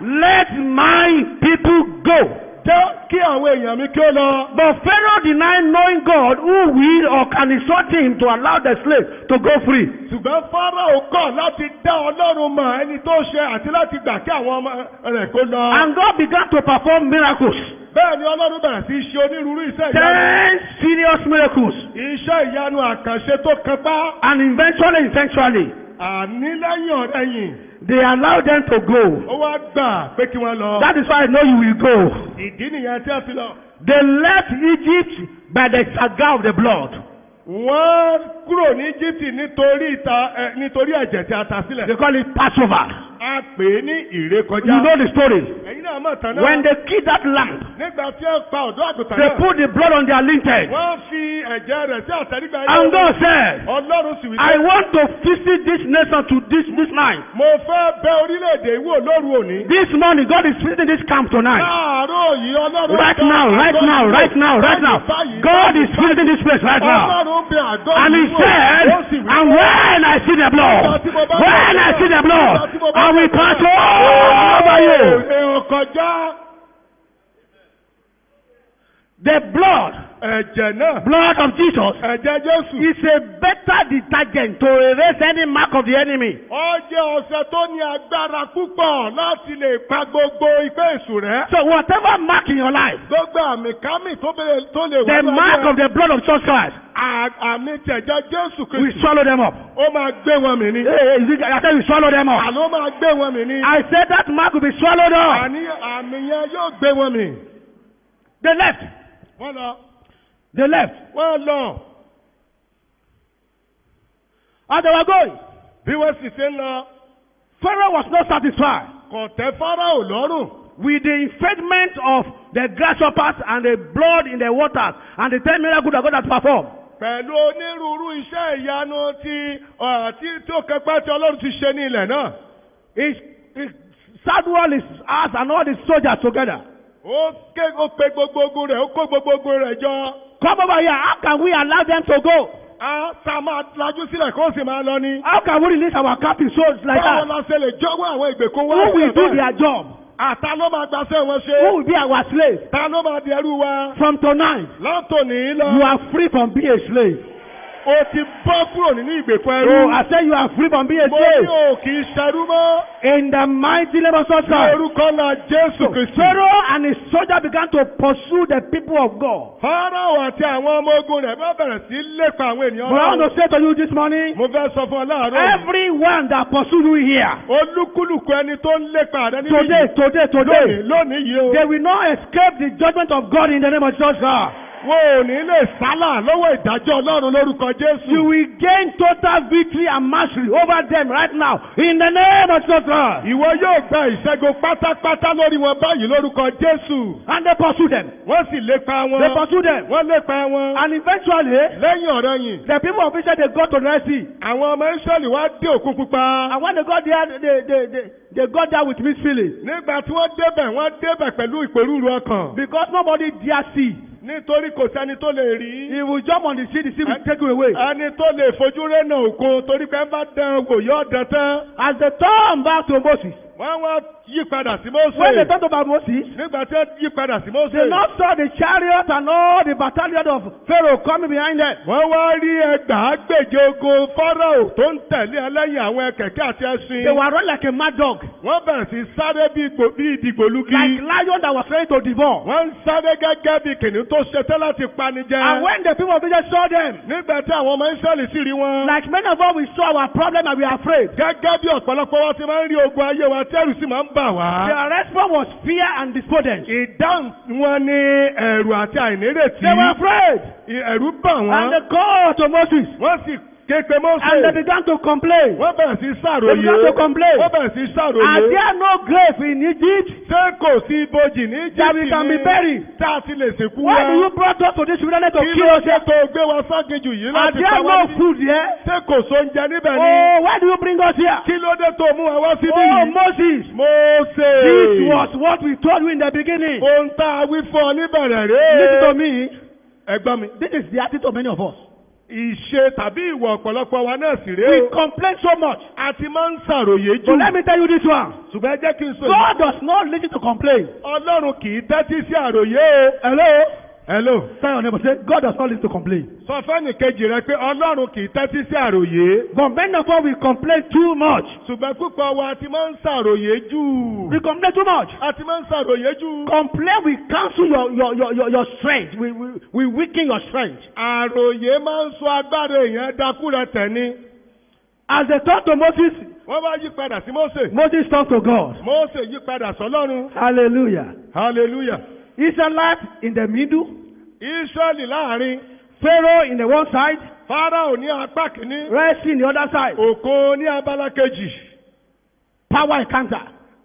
Let my people go. Jẹ́ kí àwọn èèyàn mi kí ó lọ. But Pharaoh denied knowing God who will or can insult him to allow the slave to go free. Ṣùgbọ́n Fáráò kọ̀ láti dá Ọlọ́run mọ̀ ẹni tó ṣe àti láti gbà kí àwọn ọmọ rẹ̀ kó lọ. And God began to perform miracles. Bẹ́ẹ̀ ni Ọlọ́run bẹ̀rẹ̀ sí í ṣe onírúurú iṣẹ́ ìyanu. 10 serious miracles. Iṣẹ́ ìyanu àkànṣe tó kápá. And eventually, Àní lẹ́yìn ọ̀rẹ́yìn. they allowed them to go. Ó wá gbà pé kí wọ́n lọ. That is why I know you will go. Ìdí nìyẹn tí a fi lọ. They left Egypt by the saga of the blood. Wọ́n kúrò ní Íjíbítì nítorí ẹ̀jẹ̀ tí a ta sílẹ̀. They call it Passover. A pè é ní ìrékọjá. You know the story. Ẹ̀yin náà mọ̀ tán náà. When they killed that lamb, Nígbà tí ó pa ọ̀dọ́ àgùntàn they náà. put the blood on their lintel. Wọ́n fi ẹ̀jẹ̀ rẹ̀ sí àtẹ̀rígbà And God said, Ọlọ́run sì wí I pé. want to visit this nation to this night. Mo fẹ́ bẹ orílẹ̀-èdè ìwò lóru òní. This morning, God is visiting this camp tonight. Láàárọ̀ yìí Ọlọ́run. Right now. God is visiting this place right now. Ọlọ́run bẹ àgọ́ And he said, and when I see the blood, I will pass over you. Èèyàn kọjá. The blood of Jesus Ẹ̀jẹ̀ Jésù. is a better detergent to erase any mark of the enemy. Ó jẹ́ ọṣẹ tó ní agbára púpọ̀ láti lè pa gbogbo ìpè èṣù rẹ̀. So whatever mark in your life, Gbogbo àmì kámì tó lè wá the mark of the blood of Jesus Christ, àmì tẹ̀jẹ̀ Jésù we Kristi. swallow them up. Ó máa gbé wọn mì ní. I said we swallow them up. Àló máa gbé wọn mì ní. I said that mark will be swallowed up. Àní àmì yẹn yóò gbé wọn mì. They left. Wọ́n lọ. They left. Wọ́n lọ. As they were going, Bí wọ́n sì ṣe ń lọ. Pharaoh was not satisfied Kò tẹ́ Fáráò lọ́rùn. with the infringement of the grasshoppers and the blood in the waters and the 10 miracles that God has performed. Pẹ̀lú onírúurú iṣẹ́ ìyanu tí ó kẹpẹ́ tí Ọlọ́run ti ṣe ní ilẹ̀ náà. He saddled his ass and all his soldiers together. Ó pe gbogbo ogun rẹ̀, ó kó gbogbo ogun rẹ̀ jọ. Come over here. How can we allow them to go? Tá a máa lajú sílẹ̀ kó sì máa lọ ni. How can we release our captive souls like Báwo that? la ṣe lè jọ́wọ́ àwọn ìgbèkùn wa? Who will do their job? Àta ló máa gbaṣẹ́ wọn Who ṣe. will be our slave? Ta ló máa di ẹrú wa? From tonight, Látòní lọ. you are free from being a slave. O ti bọ́ kúrò nínú ìgbèkùn Oh, ẹrú. I say you are free from being a Mo ní slave. o kì í ṣẹrú mọ́. In the mighty name of Jesus Ní Christ. orúkọ náà Jésù Kristi. Pharaoh and his soldiers began to pursue the people of God. Fáráò àti àwọn ọmọ ogun rẹ̀ bá bẹ̀rẹ̀ sí lépa àwọn ènìyàn But I want Ọlọ́run. to say to you this morning, Mo fẹ́ sọ fún ọ láàárọ̀. everyone that pursues you here, Olúkúlùkù ẹni tó ń lépa rẹ níbí today, lónìí yìí o. they will not escape the judgment of God in the name of Jesus Christ. Wọn ò ní lè sálà lọ́wọ́ ìdájọ́ Ọlọ́run lórúkọ You Jésù. will gain total victory and mastery over them right now in the name of Jesus. Ìwọ yóò gba ìṣẹ́gun pátápátá lórí wọn báyìí lórúkọ Jésù. And they pursue them. Wọ́n sì lépa They wọn. pursue them. Wọ́n lépa wọn. And eventually, Lẹ́yìn ọ̀rọ̀ yìí, the people of Israel, they got to the Red Sea. àwọn ọmọ Ísírẹ́lì wá dé òkun pupa. And when they got there, they got there with mixed feelings. Nígbà tí wọ́n débẹ̀ pẹ̀lú ìpèrúru ọkàn. Because nobody dare see. Nítorí kò sẹ́ni tó lè rí. He will jump on the sea will take you away. Ẹni tó lè fojú rénà òkun torí pé ń bá dán wò yóò dán tán. As they turn back to Moses, Wọ́n wá yí padà sí when they Mósè. talked about Moses, Nígbà tí wọ́n yí padà sí they Mósè. now saw the chariot and all the battalion of Pharaoh coming behind them. Wọ́n wá rí ẹgbàágbèje ogun Fáráò tó ń tẹ̀lé ẹlẹ́yìn àwọn kẹ̀kẹ́ àti They ẹṣin. were run like a mad dog, Wọ́n bẹ̀rẹ̀ sí sáré bí ìdìgbòlugi. like lion that was ready to devour. Wọ́n ń sáré gẹ́gẹ́ bí kìnìún tó ṣetán láti pani jẹ. And when the people of Israel saw them, Nígbà tí àwọn ọmọ Ísírẹ́lì sì rí wọn. like many of us, we saw our problem and we are afraid. Gẹ́gẹ́ bí ọ̀pọ̀lọpọ̀ wa ti máa ń rí ogun ayé wa tẹ́rù sì máa ń bà wá. Their response was fear and despondence. Ìdáhùn wọn ní ẹ̀rù àti àìnírètí. They were afraid. Ẹ̀rù bà And wọ́n. they called to Moses. Wọ́n sì ké pe And they Mósè. began to complain. Wọ́n bẹ̀rẹ̀ sí They ṣàròyé. began to complain. Wọ́n bẹ̀rẹ̀ sí Are ṣàròyé. there no grave in Egypt Ṣé kò sí ibojì ní that we can be buried? tá a ti lè sìnkú Why do wa? you brought us to this wilderness to Kí kill ló us? ṣe tó gbé wa ságejù yìí Are láti there pa wá no níbí? food here? Ṣé kò sóúnjẹ níbẹ̀ ni? Oh, why do you bring us here? Kí ló dé tó mú wa wá síbí Oh, yìí? Moses, Mósè. this was what we told you in the beginning. Ohun tá a wí fún ọ níbẹ̀rẹ̀ Listen to rèé. me. Ẹ̀gbọ́n mi. This is the attitude of many of us. Ìṣe tàbí ìwà ọ̀pọ̀lọpọ̀ wa náà sì rèé We o. complain so much. A ti máa ń ṣàròyé So jù. let me tell you this one. Ṣùgbọ́n ẹ jẹ́ kí n sọ God does not listen to complain. Ọlọ́run kì í tẹ́tí sí àròyé o. Hello? Hello. Tell your neighbor, say, God does not listen to complain. Sọ fẹ́ni kejì rẹ pé Ọlọ́run kì í tẹ́tí sí àròyé. But many of us, we complain too much. Ṣùgbọ́n púpọ̀ wa ti máa ń ṣàròyé jù. We complain too much. A ti máa ń ṣàròyé jù. Complain will cancel your strength. We weaken your strength. Àròyé máa ń sọ agbára èèyàn dakúrẹ tẹ̀ni. As they talked to Moses, Wọ́n bá yí padà sí Mósè. Moses talked to God. Mósè yí padà sọ́lọ́run. Hallelujah. Hallelujah. Israelites in the middle, Ísírẹ́lì láàrin. Pharaoh in the one side, Fáráò ní apá kìíní. Red Sea in the other side. Òkun ní abala kejì. Power encounter.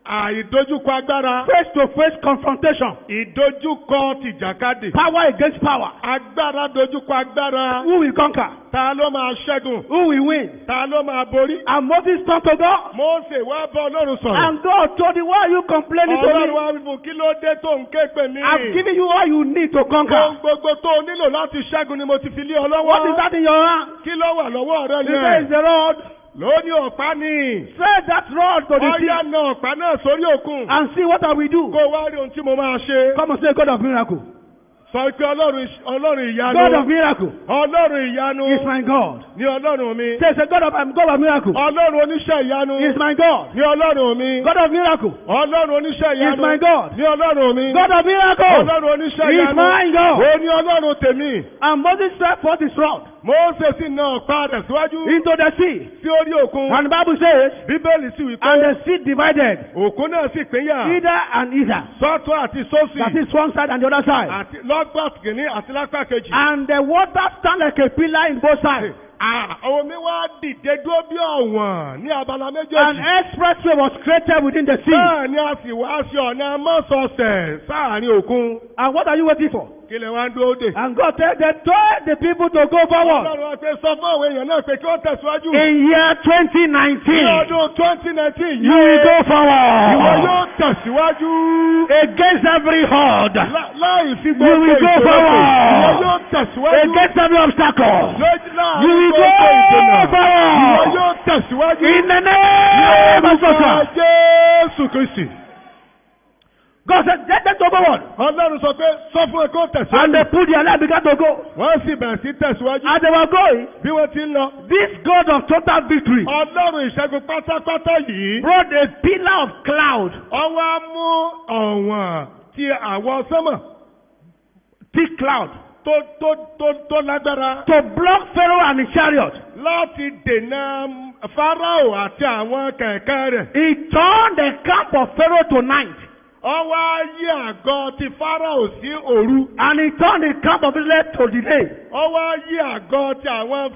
Àìdojúkọ agbára. Face to face confrontation. Ìdojúkọ tìjàkadì. Power against power. Agbára dojúkọ agbára. Who will conquer? Ta ló máa ṣẹ́gun? Who will win? Ta ló máa borí? And Moses turned to God. Mósè wá bá Ọlọ́run sọ̀rọ̀. And God told him, why are you complaining to Ọlọ́run me? wá wí fún kí ló dé tó ń ké pè mí? I've given you all you need to Ohun conquer. gbogbo tó o nílò láti ṣẹ́gun ni mo ti fi lé ọ lọ́wọ́. What is that in your hand? Kí ló wà lọ́wọ́ rẹ He says, yẹn? the rod. Lóní ọ̀pá ni. Spread that rod to the Ọ̀yá sea na ọ̀pá náà sórí òkun. and see what I will do. Kó wá rí ohun tí mo máa ṣe. Come and say, God of miracle. Sọ pé Ọlọ́run ìyanu. God of miracle Ọlọ́run ìyanu is my God. ni Ọlọ́run mi. Say, I'm God of miracle Ọlọ́run oníṣẹ́ ìyanu is my God. ni Ọlọ́run mi. God of miracle Ọlọ́run oníṣẹ́ is ìyanu my God. ni Ọlọ́run mi. God of miracle Ọlọ́run oníṣẹ́ is ìyanu my God. ó ní Ọlọ́run tèmi. And Moses stretched forth his rod Mósè sì na ọ̀pá rẹ̀ síwájú into the sea. sí orí òkun. And the Bible says, Bíbélì sì wí and pé the sea divided, òkun náà sì pínyà either and either. sọ́tún àti sósì That is one side and the other side. àti lọ́gbà kìíní àti lápá kejì. And the water stand like a pillar in both sides. Omi wá dìde dúró bí ọ̀wọ̀n ní abala An méjèèjì. expressway was created within the sea. Bẹ́ẹ̀ ni a sì wá sí ọ̀nà mọ́sọ̀ọ̀sẹ̀ sáàrin òkun. And what are you waiting for? Kí lè wá ń dúró dè? And God told the people to go forward. Ọlọ́run wá pé sọ fún àwọn èèyàn náà pé kí wọ́n tẹ̀síwájú. In year Ní 2019, ọdún 2019 you will go ìwọ forward yóò tẹ̀síwájú. against every horde, Láì fi You gbogbo will go ìṣòro pé forward. ìwọ yóò tẹ̀síwájú. against every obstacle. Láì You will gbogbo ìdènà. go Ìwọ forward yóò tẹ̀síwájú. in the name of Orúkọ Jesus. Jésù Kristi. God said, let them go forward. Ọlọ́run sọ pé sọ fún ẹ kó And tẹ̀síwájú. they put their life began to go. Wọ́n sì bẹ̀rẹ̀ sí tẹ̀síwájú. As they were going, Bí wọ́n ti ń lọ. this God of total victory Ọlọ́run ìṣẹ́gun pátápátá yìí. brought a pillar of cloud, Ọwọ́ á mú ọ̀wọ̀n ti àwọn sánmọ̀ thick cloud, tó lágbára to block Pharaoh and his chariot. láti dènà Fáráò àti àwọn kẹ̀kẹ́ rẹ̀. He turned the camp of Pharaoh to night. Ó wá yí àgọ́ ti Fáráò sí òru. And he turned the camp of Israel to the day. Ó wá yí àgọ́ ti àwọn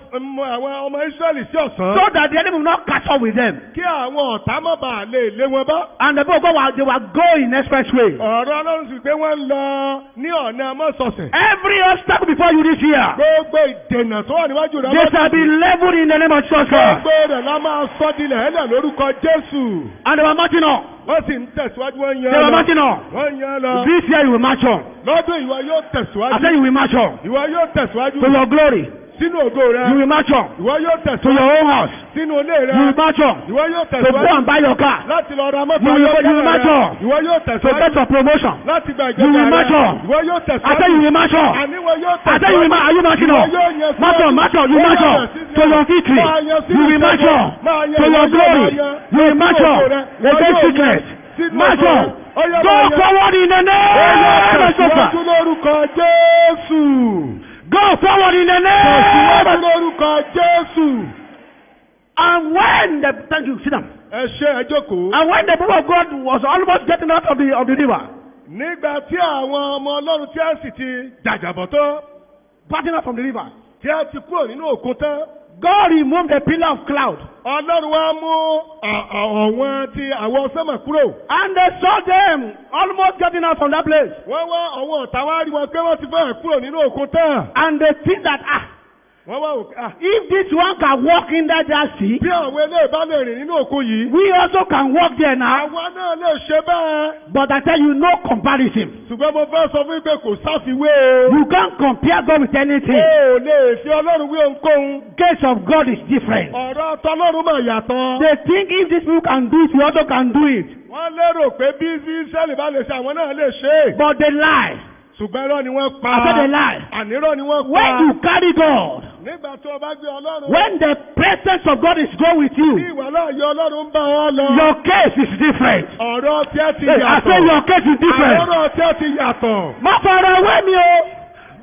ọmọ Ísírẹ́lì sí ọ̀sán. So that the enemy will not catch up with them. Kí àwọn ọ̀tá má bàa lè lé wọn bá. And the people of God, they were going expressway. Ọ̀rọ̀ Ọlọ́run sì pé wọ́n lọ ní ọ̀nà mọ́sọ̀sẹ̀. Every obstacle before you this year, Gbogbo ìdènà tó wà níwájú rẹ̀ they shall be leveled in the name of Jesus. Gbogbo rẹ̀ la máa sọ dilẹ̀ ẹ̀lẹ̀ lórúkọ Jésù. And they were marching on. Wọ́n sì ń tẹ̀síwájú wọ́n They yan were lọ. marching on. Wọ́n yan lọ. This year you will march on. Lọ́dún ìwọ yóò I tẹ̀síwájú. said you will march on. Ìwọ yóò tẹ̀síwájú. To your glory. Sínú ògo rẹ. You will march on. Ìwọ yóò To tẹ̀síwájú. your own house. Sínú ilé rẹ. You will march on. Ìwọ yóò To go tẹ̀síwájú. and buy your car. Láti lọ ra mọ́tò You will ayọ́kẹ́lẹ́ march rẹ. on. Ìwọ yóò To get tẹ̀síwájú. your promotion. Láti gba You will ìjọba march rẹ. on. Ìwọ yóò I said you tẹ̀síwájú. will march on. Àní ìwọ yóò I said you will march. Are you marching on? March on, march on. You march on. To your victory. You will march on. To your glory. You will march on. Against sickness. March on. Go forward in the name of Jesus. Tẹ̀síwájú lórúkọ Jésù. Go forward in the name Tẹ̀síwájú of lórúkọ Jésù. And when the thank you, sit down. Ẹ ṣé ẹ jókòó. And when the people of God was almost getting out of the river, Nígbà tí àwọn ọmọ Ọlọ́run tí a sì ti jàjàbọ̀ tó, passing out from the river, tí a ti kúrò nínú òkun tán, God removed the pillar of cloud, Ọlọ́run wá mú ọ̀wọ́n ti àwọn sánmà kúrò. and they saw them almost getting out from that place, Wọ́n wá àwọn ọ̀tá wá rí wọn pé wọ́n ti fẹ́ kúrò nínú òkun tán. and they think that Wọ́n wá òkè. if this one can walk in that sea, Bí àwọn eléyìí bá lè rìn nínú òkun yìí, we also can walk there now. àwa náà lè ṣe bẹ́ẹ̀. But I tell you, no comparison. Ṣùgbọ́n mo fẹ́ sọ fún yín pé kò sáfiwé o. You can't compare God with anything. O ò lè fi Ọlọ́run wé ohunkóhun. Case of God is different. Ọ̀rọ̀ tọlọ́run mà yàtọ̀. They think if these people can do it, we also can do it. Wọ́n lérò pé bí Ísírẹ́lì bá lè ṣe àwọn náà lè ṣe é. But they lie. Ṣùgbọ́n irọ́ ni wọ́n pa. I said they lie. Ànírọ́ ni wọ́n pa. When you carry God, Nígbà tí o bá gbé Ọlọ́run. when the presence of God is going with Bí you, ìwà láàyè Ọlọ́run ń bá ọ lọ. your case is different. Ọ̀rọ̀ tí ẹ ti I yàtọ̀. say your case is different. Ọ̀rọ̀ tí ẹ ti yàtọ̀. Má fara wé mi o.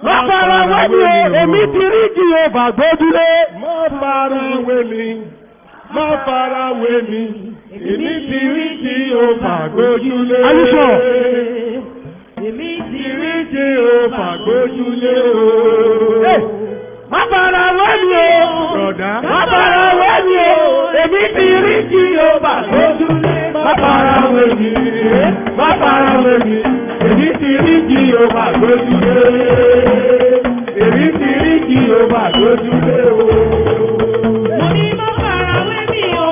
Má fara wé mi o. Èmi ti rí Jèhófà gbójúlé. Má fara wé mi. Má fara wé mi. Èmi ti rí Jèhófà gbójúlé. Are you sure? Èmi ti rí Jèhófà gbójúlé o. Hey, má fara wé mi o. Bọ̀dá. Má fara wé mi o. Èmi ti rí Jèhófà gbójúlé. Má fara wé mi. Má fara wé mi. Èmi ti rí Jèhófà gbójúlé. Èmi ti rí Jèhófà gbójúlé o. Mo ní má fara wé mi o.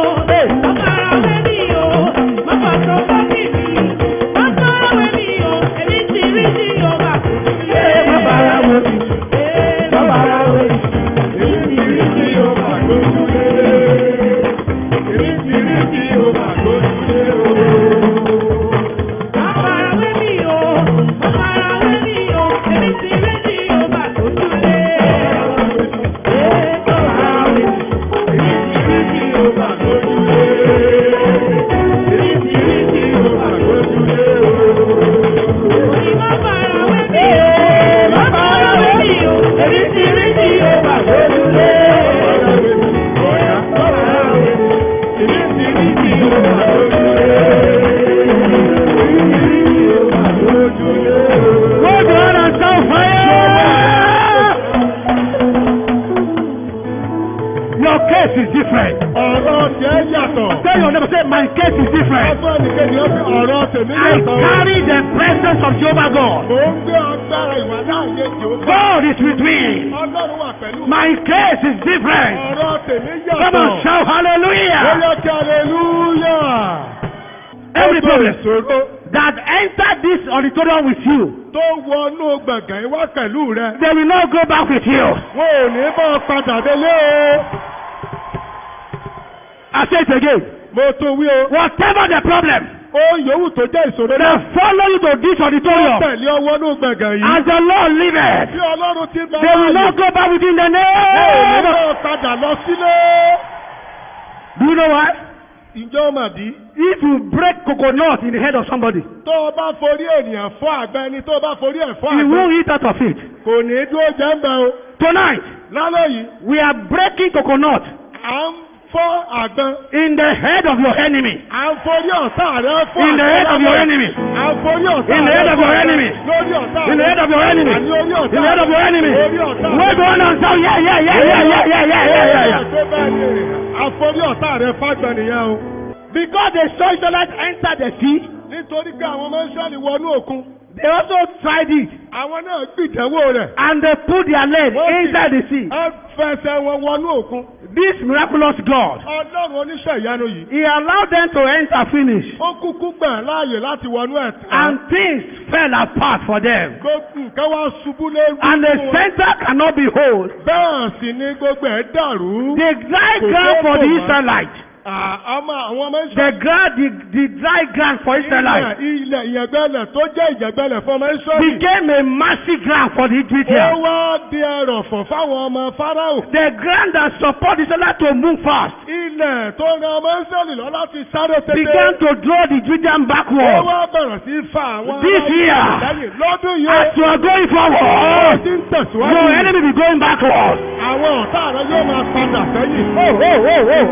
Má fara wé mi o. Má fara wé mi. Má fara wé mi o. Èmi ti rí Jèhófà gbójúlé. Má fara wé mi. Má fara wé mi. Èmi ti rí Jèhófà gbójúlé. Èmi ti rí Jèhófà gbójúlé o. Má fara wé mi o. Má fara wé mi o. Èmi ti rí Jèhófà gbójúlé. Mo ní má fara wé mi o. Má fara wé mi o. Èmi ti rí Jèhófà gbójúlé. Go down and shout fire! Your case is different. Ọ̀rọ̀ tiẹ̀ yàtọ̀. Tell your neighbor, say, my case is different. Ọgbọ́n ẹnìkejì ó fi ọ̀rọ̀ tèmi I yàtọ̀. carry the presence of Jehovah God. Mò ń gbé agbára ìwà láàyè Jèhófà. God is with me. Ọlọ́run wà pẹ̀lú mi. My case is different. Ọ̀rọ̀ tèmi Come yàtọ̀. on, shout Ó hallelujah. yẹ kí hallelujah. Every Gbogbo problem ìṣòro that enter this auditorium with you, tó wọnú gbọ̀ngàn ìwá pẹ̀lú rẹ. they will not go back with you. Wọn ò ní bọ́ padà délé o. I say it again. Mo tún wí o. Whatever the problem, Ó yòówù tó jẹ́ ìṣòro they náà. follow you to this auditorium. Tẹ̀lé ọwọ́ nú gbọ̀ngàn yìí. As the Lord liveth, Bí Ọlọ́run ti bá they will not go back within the Wọn ò ní name. bọ́ padà lọ sílé. Do you know why? Ǹjẹ́ ó mà dí? If you break coconut in the head of somebody, Tó o bá forí ènìyàn fọ́ àgbẹ̀ ẹni tó o bá forí ẹ̀ fọ́ he àgbẹ̀. won't eat out of it. Kò ní dúró jẹ́ ń bẹ o. Tonight, Lálẹ́ yìí, we are breaking coconut à ń fọ́ àgbọn. in the head of your enemy. À ń forí ọ̀tá rẹ fọ́ In the head of your enemy. À ń forí ọ̀tá In the head of your enemy. lórí ọ̀tá rẹ. In the head of your enemy. Àní orí ọ̀tá In the head of your enemy. Orí ọ̀tá rẹ. Wait on and shout, yeah, yeah, yeah, yeah, yeah, yeah, yeah, yeah, yeah. Tó bẹ́ẹ̀ ni àforí ọ̀tá rẹ fágbọn nìyẹn o. Because the Israelites entered the sea, Nítorí pé àwọn ọmọ Ísírẹ́lì wọnú òkun. they also tried it Àwọn náà gbìdánwò rẹ̀. and they put their leg inside the sea. Ẹ fẹsẹ̀ wọn wọnú òkun. This miraculous God, Ọlọ́run oníṣẹ́ ìyanu yìí. He allowed them to enter finish, Ó kúkú gbà láàyè láti wọnú ẹ̀ tán. and things fell apart for them. Gbogbo nǹkan wá ṣubú lórí. And the center cannot be whole. Bẹ́ẹ̀ sì ni gbogbo ẹ̀ dàrú. The dry ground for the Israelites, Ọmọ àwọn ọmọ the dry ground for Israelites Ilẹ̀ ìyẹ̀gbẹ́lẹ̀ tó jẹ́ ìyẹ̀gbẹ́lẹ̀ fún ọmọ Ísírẹ́lì. became a massive ground for the Ó Egyptians. wá di ẹrọ̀fọ̀ fáwọn ọmọ Fáráò. The ground that support the Israelites to move fast Ilẹ̀ tó ran ọmọ Ísírẹ́lì lọ láti sáré tètè. began to draw the Egyptians Ó backward. wá bẹ̀rẹ̀ sí fa àwọn This year, lẹ́yìn. Lọ́dún yìí. as you are going Ó forward, ti ń tẹ̀síwájú. your enemy be going backward. Àwọn ọ̀tá rẹ̀ yóò máa padà sẹ́yìn.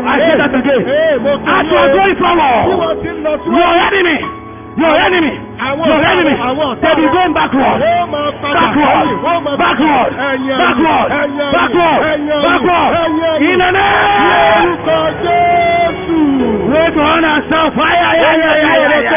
I say that again. Mo kí As you yín are o. going Bí forward, wọ́n ti ń lọ your síwájú. enemy, your enemy, Àwọn your ọ̀tá enemy, rẹ̀, àwọn ọ̀tá they be rẹ̀. going backward. Wọ́n máa padà Backward, sẹ́yìn. Wọ́n máa backward, ẹ̀yìn backward, ẹ̀yìn backward, ẹ̀yìn backward. ẹ̀yìn In the name. Orúkọ Jésù. Wait on and shout fire.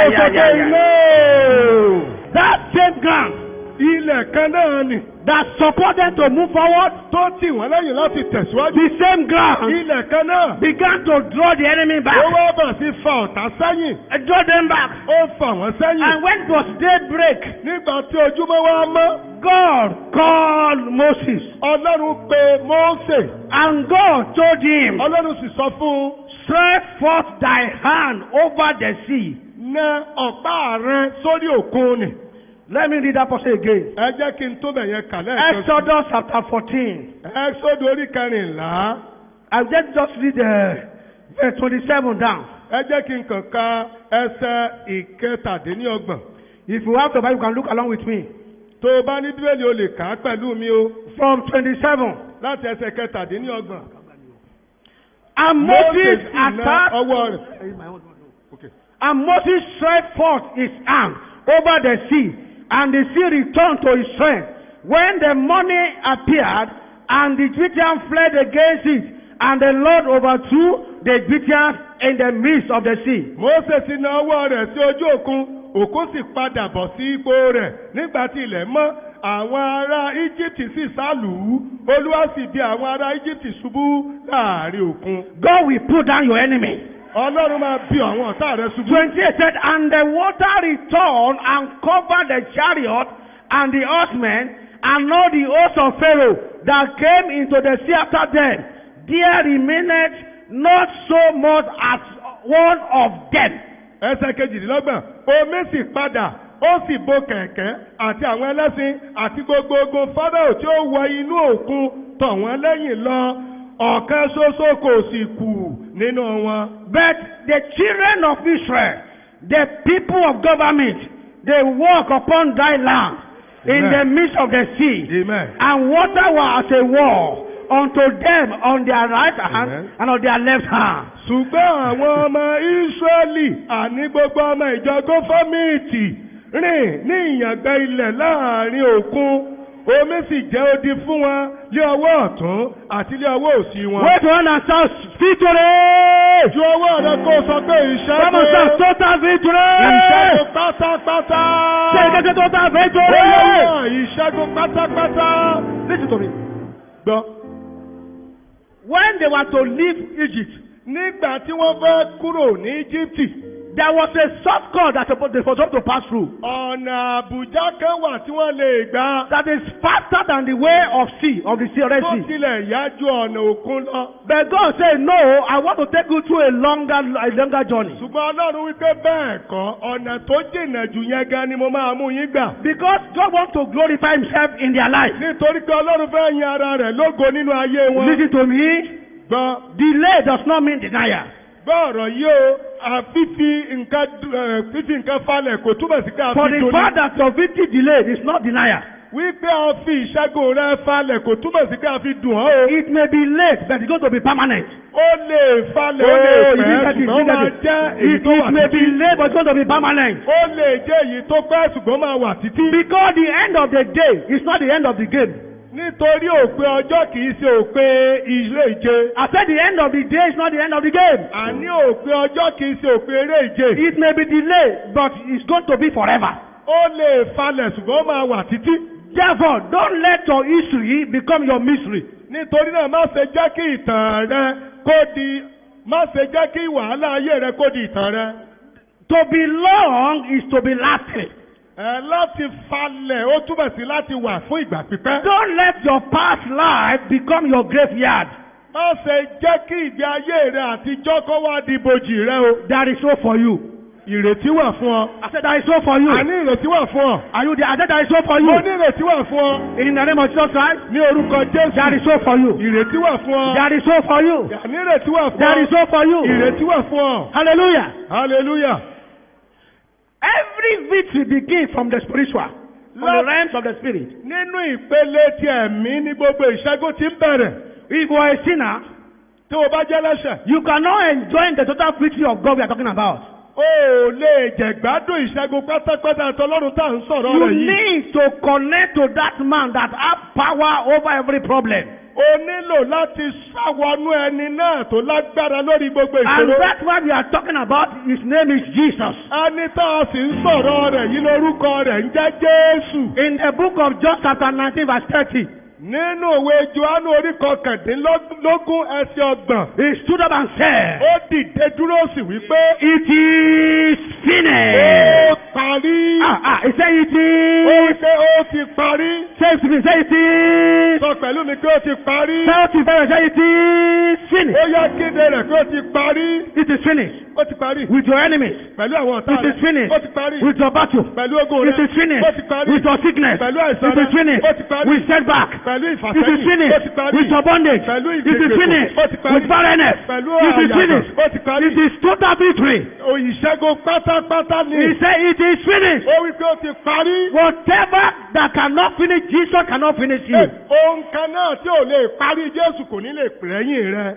That same ground Ilẹ̀ kan náà ni. that support them to move forward, Tó tì wọ́n lẹ́yìn láti tẹ̀síwájú. the same ground Ilẹ̀ kan náà. began to draw the enemy Ó back, wá bẹ̀rẹ̀ sí fa ọ̀tá sẹ́yìn. draw them back. Ó fà wọ́n sẹ́yìn. And when it was daybreak, Nígbà tí ojúmọ́ wá mọ́. God called Moses, Ọlọ́run pe Mósè. and God told him, Ọlọ́run sì sọ fún un. stretch forth thy hand over the sea. Na ọ̀pá rẹ sórí òkun ni. Let me read that passage again. Ẹ jẹ́ kí n tó bẹ̀ yẹn kà lẹ́ẹ̀kan. Exodus chapter 14. Ẹ́sọ́dù orí kẹrìnlá. I'll just read verse 27 down. Ẹ jẹ́ kí n kàn ka ẹsẹ̀ ìkẹtàdínlọ́gbọ̀n. If you have the Bible, you can look along with me. Tó o bá ní Bíbélì o lè kà á pẹ̀lú mi o. From 27. Láti ẹsẹ̀ kẹtàdínlọ́gbọ̀n. And Moses sì ná attacked, ọwọ́ rẹ̀. Okay. and Moses stretched forth his arm over the sea, and the sea returned to its strength. When the morning appeared, and the Egyptians fled against it, and the Lord overthrew the Egyptians in the midst of the sea. Mósè sì na ọwọ́ rẹ̀ sí ojú òkun, òkun sì padà bọ̀ sí ipò rẹ̀. Nígbà tí ilẹ̀ mọ́, àwọn ará Íjíbítì sì sálù ú. Olúwa sì bí àwọn ará Íjíbítì ṣubú láàrin òkun. God will put down your enemy. Ọlọ́run máa bí àwọn ọ̀tá rẹ̀ ṣubú. 28 said, and the water returned and covered the chariot and the horsemen and all the host of Pharaoh that came into the sea after them. There remained not so much as one of them. Ẹsẹ̀ kejìdínlọ́gbọ̀n, omi sì padà, ó sì bo kẹ̀kẹ́ àti àwọn ẹlẹ́sìn àti gbogbo ogun Fáráò tí ó wọ inú òkun tọ̀ wọ́n lẹ́yìn lọ. Ọ̀kan ṣoṣo kò sì kù nínú wọn. But the children of Israel, the people of government, they walk upon dry land in Amen. the midst of the sea. Amen. And water was as a wall unto them on their right hand Amen. and on their left hand. Ṣùgbọ́n àwọn ọmọ Ísírẹ́lì àní gbogbo ọmọ ìjọ gófọ́mìtì rìn ní ìyàngbẹ́ ilẹ̀ láàrin òkun. Omi sì jẹ́ odi fún wọn lé ọwọ́ ọ̀tún àti lé ọwọ́ òsì wọn. Wait one and shout victory! Ju ọwọ́ rẹ kó sọ pé Come on, shout ìṣẹ́gun. total victory! Ìṣẹ́gun pátápátá. Say it again, total victory! Ìṣẹ́gun pátápátá. Listen to me. Gbọ́. When they were to leave Egypt, Nígbà tí wọ́n fẹ́ kúrò ní Íjíbítì, there was a shortcut that they were supposed to pass through. ọ̀nà àbújá kan wà tí wọ́n lè gbà. That is faster than the way of sea, of the sea, Red Tó Sea. tilẹ̀ yá ju ọ̀nà òkun lọ. But God said, no, I want to take you through a longer journey. Ṣùgbọ́n Ọlọ́run wípé bẹ́ẹ̀ kọ́, ọ̀nà tó jìnnà jù yẹn gan ni mo máa mú yín gbà. Because God wants to glorify himself in their life. Nítorí pé Ọlọ́run fẹ́ yin ara rẹ̀ lógo nínú ayé wọn. Listen to me. Gbọ́. Delay does not mean denial. Gbọ́ ọ̀rọ̀ yìí o, fífi nǹkan falẹ̀ kò túbọ̀ sí ká For fi the doni. fact that your victory delayed is not denial. Wípé a fi ìṣẹ́gun rẹ falẹ̀ kò túmọ̀ sí pé a fi dùn ọ́ o. It may be late, but it's going to be permanent. Ó lè falẹ̀, ó lè pẹ́, ṣùgbọ́n máa jẹ́ èyí tó wà It may be títí. late, but it's going to be permanent. Ó lè jẹ́ èyí tó pẹ́ ṣùgbọ́n máa wà títí. Because the end of the day is not the end of the game. Nítorí òpin ọjọ́ kìí ṣe òpin ilé ìje. I said the end of the day is not the end of the game. Àní òpin ọjọ́ kìí ṣe òpin eré ìje. It may be delayed, but it's going to be forever. Ó lè falẹ̀ ṣùgbọ́n máa wà títí. Therefore, don't let your history become your mystery. Nítorí náà má ṣe jẹ́ kí ìtàn rẹ má ṣe jẹ́ kí wàhálà ayé rẹ kó di ìtàn rẹ. To belong is to be lasting. Láti falẹ̀ ó túbọ̀ sí láti wà fún ìgbà pípẹ́. Don't let your past life become your graveyard. Má ṣe jẹ́ kí ìgbé ayé rẹ àtijọ́ kó wá di ibojì rẹ o. There is hope for you. Ìrètí wà fún ọ. I said there is hope for you. Àní ìrètí wà fún ọ. Are you there? I said there is hope for you. Mo ní ìrètí wà fún ọ. In the name of Jesus Christ, Ní orúkọ Jésù. there is hope for you. Ìrètí wà fún ọ. There is hope for you. Àní ìrètí wà fún ọ. There is hope for you. Ìrètí wà fún ọ. Hallelujah. Hallelujah. Every victory begins from the spiritual, from the realms of the spirit. Nínú ìpele ti ẹ̀mí ní gbogbo ìṣẹ́gun ti ń bẹ̀rẹ̀. If you are a sinner, Tí o bá jẹ́ lẹ́ṣẹ̀. you cannot enjoy the total victory of God we are talking about. O ò lè jẹ̀gbádùn ìṣẹ́gun pátápátá tọlọ́run tá à ń sọ̀rọ̀ You rẹ̀ yìí. need to connect to that man that has power over every problem. O nílò láti ṣàwọnú ẹni náà tó lágbára lórí gbogbo And ìṣòro. that's what we are talking about. His name is Jesus. Ẹni tá a sì ń sọ̀rọ̀ rẹ̀ yìí lórúkọ rẹ̀ ń jẹ́ Jésù. In the book of John chapter 19 verse 30, Nínú òwe Jòhánù orí kọkàndínlógún ẹsẹ̀ ọgbọ̀n. he stood up and said, Ó dìde dúró sì wípé. "It is Ó finished." parí. He said, "It Ó is." wípé ó ti parí. Say it to me, say it is. Sọ pẹ̀lú mi pé ó ti parí. Say it to me, say it is finished. Ó yá kéde rẹ̀ pé ó ti parí. It is finished. Ó ti parí. With your enemies. Pẹ̀lú àwọn ọ̀tá It is rẹ̀. finished. Ó ti parí. With your battle. Pẹ̀lú ogun rẹ̀. It is finished. Ó ti parí. With your sickness. Pẹ̀lú àìsàn It is rẹ̀. finished. Ó ti parí. With setback. Pẹ̀lú It is ìfàsẹ́yìn. Ó finished. ti parí. With your bondage. Pẹ̀lú It is ìgbèkùn. finished. Ó ti parí. With barrenness. Pẹ̀lú It is àyàtọ̀. finished. Ó ti parí. It is total victory. Ìṣẹ́gun pátápátá ni. He said it is finished. Ó wí pé ó ti parí. Whatever that cannot finish Jesus cannot finish you. Ohun kan náà tí ò lè parí Jésù kò ní lè pẹ̀yìn rẹ̀.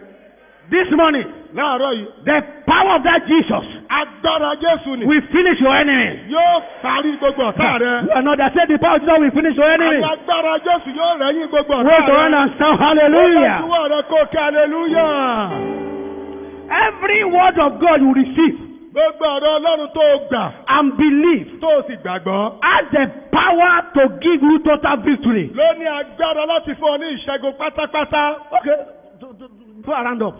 This morning, Láàárọ̀ yìí. the power of that Jesus Agbára Jésù ni. will finish your enemy. Yóò parí gbogbo ọ̀tá rẹ̀. You are not that said the power of Jesus will finish your enemy. Àwọn agbára Jésù yóò rẹ̀yìn gbogbo ọ̀tá Wait around rẹ̀. and shout hallelujah. Olóòtú rẹ̀ kó kí hallelujah. Every word of God you receive Gbogbo ọ̀rọ̀ Ọlọ́run tó o gbà and believe tó o sì gbàgbọ́. has the power to give you total victory. Ló ní agbára láti fún ọ ní ìṣẹ́gun pátápátá. Okay, before I round up,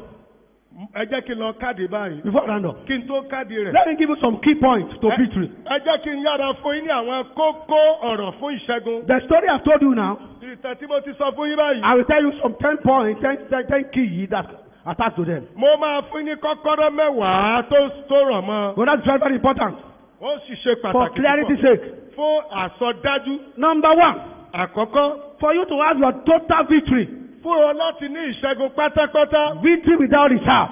Ẹ jẹ́ kí n lọ káàdì báyìí. before I round up, Kí n tó káàdì rẹ̀. let me give you some key points to victory. Ẹ jẹ́ kí n yára fún yín ní àwọn kókó ọ̀rọ̀ fún ìṣẹ́gun. The story I've told you now, Ìtàn tí mo ti sọ fún yín báyìí. I will tell you some 10 points, 10 keys that attach to them. Mo máa fún yín ní kọ́kọ́rọ́ mẹ́wàá tó rọ̀ mọ́. But that's very, very important Ó sì ṣe for pàtàkì clarity's púpọ̀. sake. Fún àsọdájú. Number one, Àkọ́kọ́, for you to have your total victory, fún ọ láti ní ìṣẹ́gun pátápátá victory without reserve,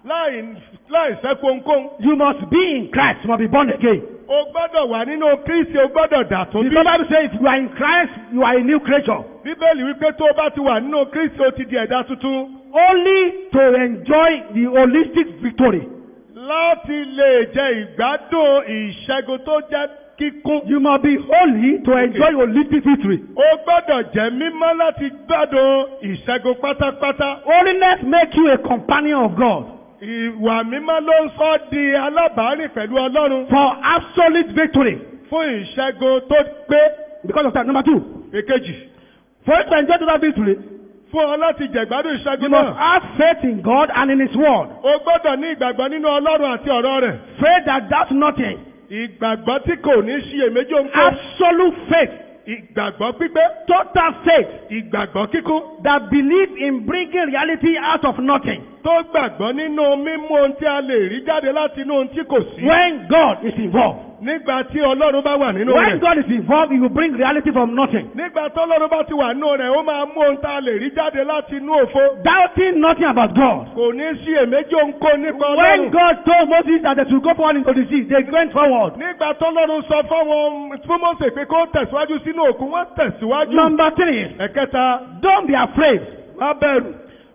láì sẹ́kù ohunkóhun. you must be in Christ, you must be born again. O gbọ́dọ̀ wà nínú Kristi, o gbọ́dọ̀ dàtún The bí. Bible says if you are in Christ, you are a new creature. Bíbélì wípé tó o bá ti wà nínú Kristi, o ti di ẹ̀dá tuntun. Only to enjoy the holistic victory, Láti lè jẹ ìgbádùn ìṣẹ́gun tó jẹ́ kíkún. you must be holy to enjoy holistic victory. O gbọ́dọ̀ jẹ́ mímọ́ láti gbádùn ìṣẹ́gun pátápátá. Holiness makes you a companion of God Ìwà mímọ́ ló ń sọ di alábàárìn pẹ̀lú Ọlọ́run for absolute victory. fún ìṣẹ́gun tó pé. Because of that, number two, Èkejì, for you to enjoy total victory, fún ọ láti jẹ̀gbádùn you ìṣẹ́gun must náà. have faith in God and in His Word. O gbọ́dọ̀ ní ìgbàgbọ́ nínú Ọlọ́run àti ọ̀rọ̀ rẹ̀. Faith that does nothing. Ìgbàgbọ́ tí kò ní ṣiyèméjì ohunkóhun. Absolute faith. Ìgbàgbọ́ pípé. Total faith Ìgbàgbọ́ kíkún. that believe in bringing reality out of nothing. Tó gbàgbọ́ nínú mímú ohun tí a lè rí jáde láti inú ohun tí kò sí. When God is involved. nígbà tí Ọlọ́run bá wà nínú When rẹ̀. God is involved, He will bring reality from nothing. Nígbà tí Ọlọ́run bá ti wà nínú rẹ̀, ó máa mú ohun tá a lè rí jáde láti inú òfo. Doubting nothing about God. Kò ní sí èméjì ohunkóhun nípa When Ọlọ́run. God told Moses that they should go forward into the sea, they went forward. Nígbà tí Ọlọ́run sọ fún Mósè pé kó tẹ̀síwájú sínú òkun, wọ́n tẹ̀síwájú. Number 3, Ẹ̀kẹta, don't be afraid. má bẹ̀rù.